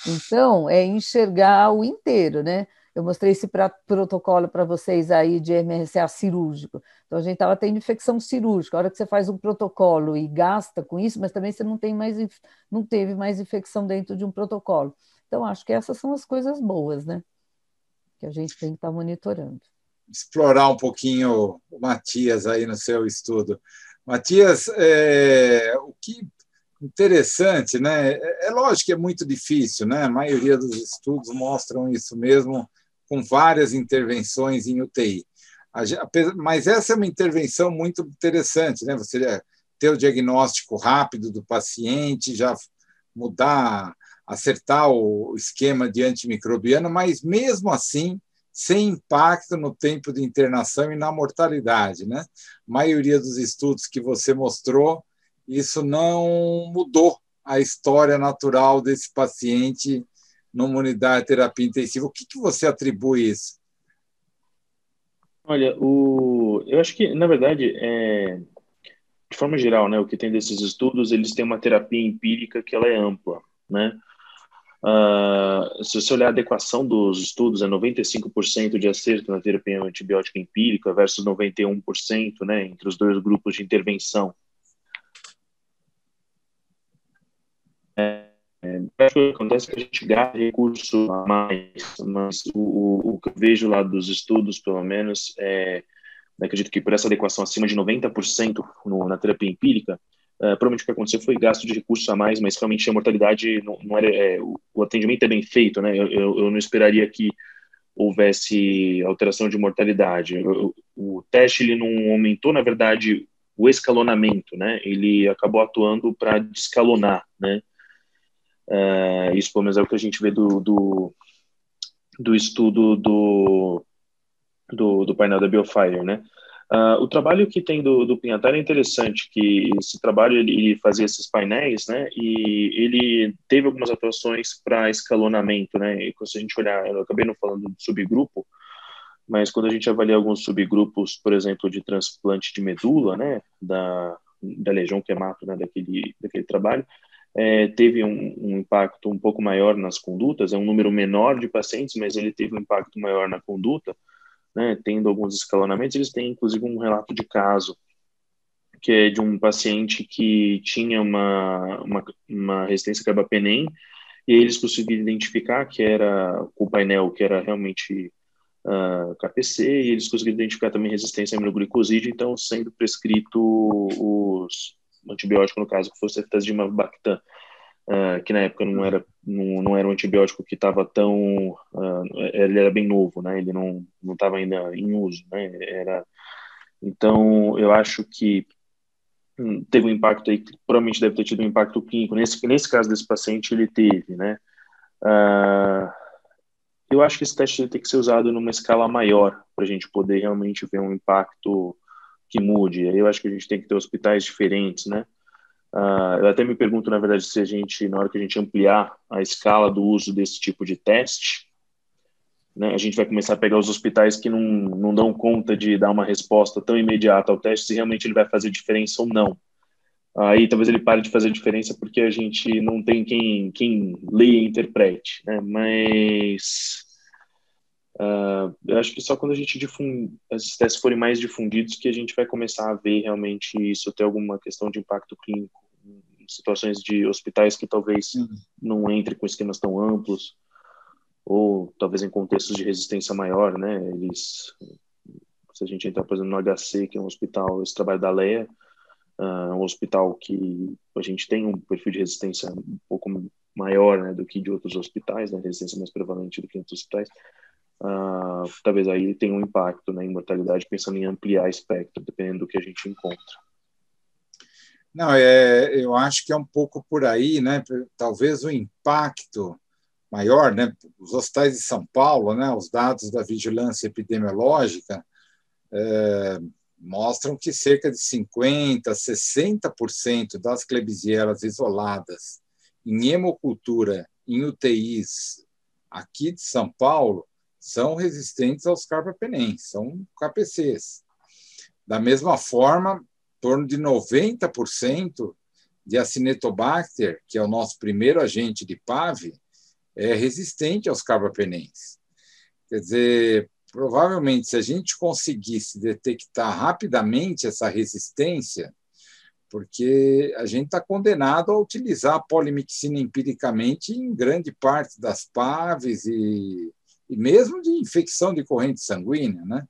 Então, é enxergar o inteiro, né? Eu mostrei esse protocolo para vocês aí de MRCA cirúrgico. Então, a gente estava tendo infecção cirúrgica. A hora que você faz um protocolo e gasta com isso, mas também você não teve mais infecção dentro de um protocolo. Então, acho que essas são as coisas boas, né? Que a gente tem que estar monitorando. Explorar um pouquinho o Matias aí no seu estudo. Matias, o que interessante, né? É lógico que é muito difícil, né? A maioria dos estudos mostram isso mesmo, com várias intervenções em UTI. Mas essa é uma intervenção muito interessante, né? Você ter o diagnóstico rápido do paciente, já mudar, acertar o esquema de antimicrobiano, mas mesmo assim sem impacto no tempo de internação e na mortalidade, né? A maioria dos estudos que você mostrou, isso não mudou a história natural desse paciente numa unidade de terapia intensiva. O que você atribui isso? Olha, eu acho que, na verdade, de forma geral, né, o que tem desses estudos, eles têm uma terapia empírica que ela é ampla, né? Se você olhar a adequação dos estudos, é 95% de acerto na terapia antibiótica empírica versus 91%, né, entre os dois grupos de intervenção. O que acontece é que a gente gasta recurso a mais, mas o que eu vejo lá dos estudos, pelo menos, acredito que por essa adequação acima de 90% na terapia empírica, provavelmente o que aconteceu foi gasto de recursos a mais, mas realmente a mortalidade não era, o atendimento é bem feito, né? Eu não esperaria que houvesse alteração de mortalidade. O teste ele não aumentou, na verdade, o escalonamento, né? Ele acabou atuando para descalonar, né? Isso, pelo menos, é o que a gente vê do estudo do painel da Biofire, né? O trabalho que tem do Pinhatara é interessante, que esse trabalho ele fazia esses painéis, né? E ele teve algumas atuações para escalonamento, né? E se a gente olhar, eu acabei não falando do subgrupo, mas quando a gente avalia alguns subgrupos, por exemplo, de transplante de medula, né, da legião quemato, né, daquele trabalho, teve um impacto um pouco maior nas condutas, é um número menor de pacientes, mas ele teve um impacto maior na conduta, né, tendo alguns escalonamentos. Eles têm, inclusive, um relato de caso, que é de um paciente que tinha uma resistência a carbapenem, e aí eles conseguiram identificar que era com o painel, que era realmente KPC, e eles conseguiram identificar também resistência a aminoglicosídeo, então sendo prescrito o antibiótico, no caso, que foi o ceftazidimab bactam, que na época não era um antibiótico que estava tão... ele era bem novo, né? Ele não estava ainda em uso, né? Então, eu acho que teve um impacto aí, que provavelmente deve ter tido um impacto clínico. Nesse caso desse paciente, ele teve, né? Eu acho que esse teste tem que ser usado numa escala maior para a gente poder realmente ver um impacto que mude. Aí eu acho que a gente tem que ter hospitais diferentes, né? Eu até me pergunto, na verdade, se a gente, na hora que a gente ampliar a escala do uso desse tipo de teste, né, a gente vai começar a pegar os hospitais que não dão conta de dar uma resposta tão imediata ao teste, se realmente ele vai fazer diferença ou não. Aí talvez ele pare de fazer diferença porque a gente não tem quem leia e interprete, né? Mas eu acho que só quando a gente esses testes forem mais difundidos que a gente vai começar a ver realmente isso ter alguma questão de impacto clínico em situações de hospitais que talvez não entrem com esquemas tão amplos, ou talvez em contextos de resistência maior, né? Se a gente entrar, por exemplo, no HC, que é um hospital, esse trabalho da Leia, um hospital que a gente tem um perfil de resistência um pouco maior, né, do que de outros hospitais, né, resistência mais prevalente do que em outros hospitais, talvez aí tenha um impacto na mortalidade, pensando em ampliar espectro, dependendo do que a gente encontra. Não, eu acho que é um pouco por aí, né? Talvez o impacto maior, né? Os hospitais de São Paulo, né? Os dados da vigilância epidemiológica mostram que cerca de 50%, 60% das klebsiellas isoladas em hemocultura, em UTIs aqui de São Paulo, são resistentes aos carbapenems, são KPCs. Da mesma forma, em torno de 90% de Acinetobacter, que é o nosso primeiro agente de PAV, é resistente aos carbapenems. Quer dizer, provavelmente, se a gente conseguisse detectar rapidamente essa resistência, porque a gente está condenado a utilizar a polimixina empiricamente em grande parte das PAVs e mesmo de infecção de corrente sanguínea, né?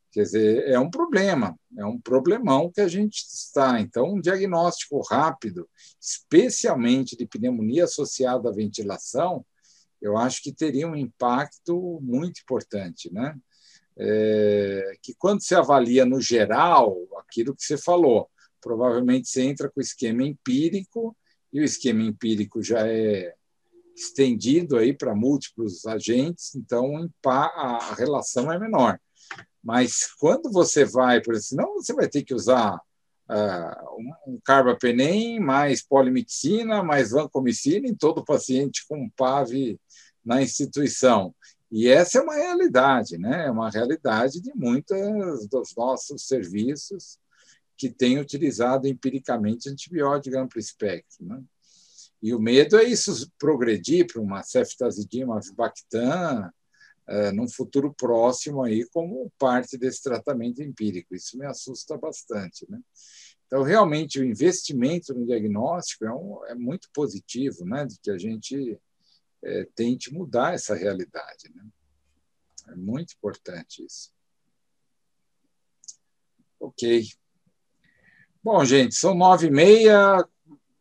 Quer dizer, é um problema, é um problemão que a gente está. Então, um diagnóstico rápido, especialmente de pneumonia associada à ventilação, eu acho que teria um impacto muito importante, né? Que quando se avalia no geral, aquilo que você falou, provavelmente você entra com o esquema empírico, e o esquema empírico já é estendido aí para múltiplos agentes, então a relação é menor. Mas quando você vai, por exemplo, senão você vai ter que usar um carbapenem mais polimixina mais vancomicina em todo paciente com PAV na instituição. E essa é uma realidade, né? É uma realidade de muitos dos nossos serviços que têm utilizado empiricamente antibiótico amplo espectro, né? E o medo é isso progredir para uma ceftazidimab bactam num futuro próximo aí como parte desse tratamento empírico. Isso me assusta bastante, né? Então, realmente, o investimento no diagnóstico é muito positivo, né? De que a gente tente mudar essa realidade, né? É muito importante isso. Ok. Bom, gente, são 9h30.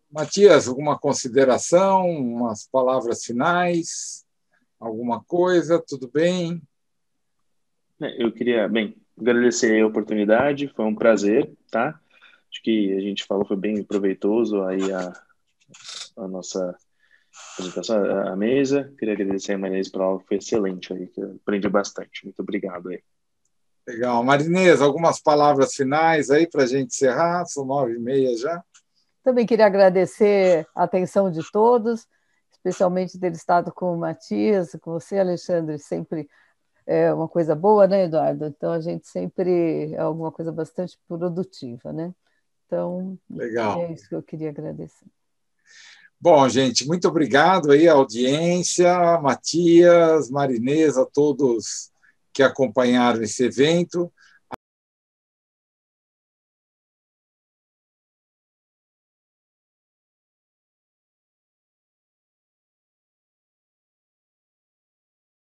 Matias, alguma consideração, umas palavras finais, alguma coisa? Tudo bem? Eu queria, agradecer a oportunidade, foi um prazer, tá? Acho que a gente falou, foi bem proveitoso aí a nossa apresentação, a mesa. Queria agradecer a Marinês pela aula, foi excelente aí, que eu aprendi bastante. Muito obrigado aí. Legal. Marinês, algumas palavras finais aí para a gente encerrar? São 9h30 já. Também queria agradecer a atenção de todos, especialmente ter estado com o Matias, com você, Alexandre, sempre é uma coisa boa, né, Eduardo? Então, a gente sempre é alguma coisa bastante produtiva, né? Então, Legal. é isso que eu queria agradecer. Bom, gente, muito obrigado aí à audiência, Matias, Marinês, a todos que acompanharam esse evento.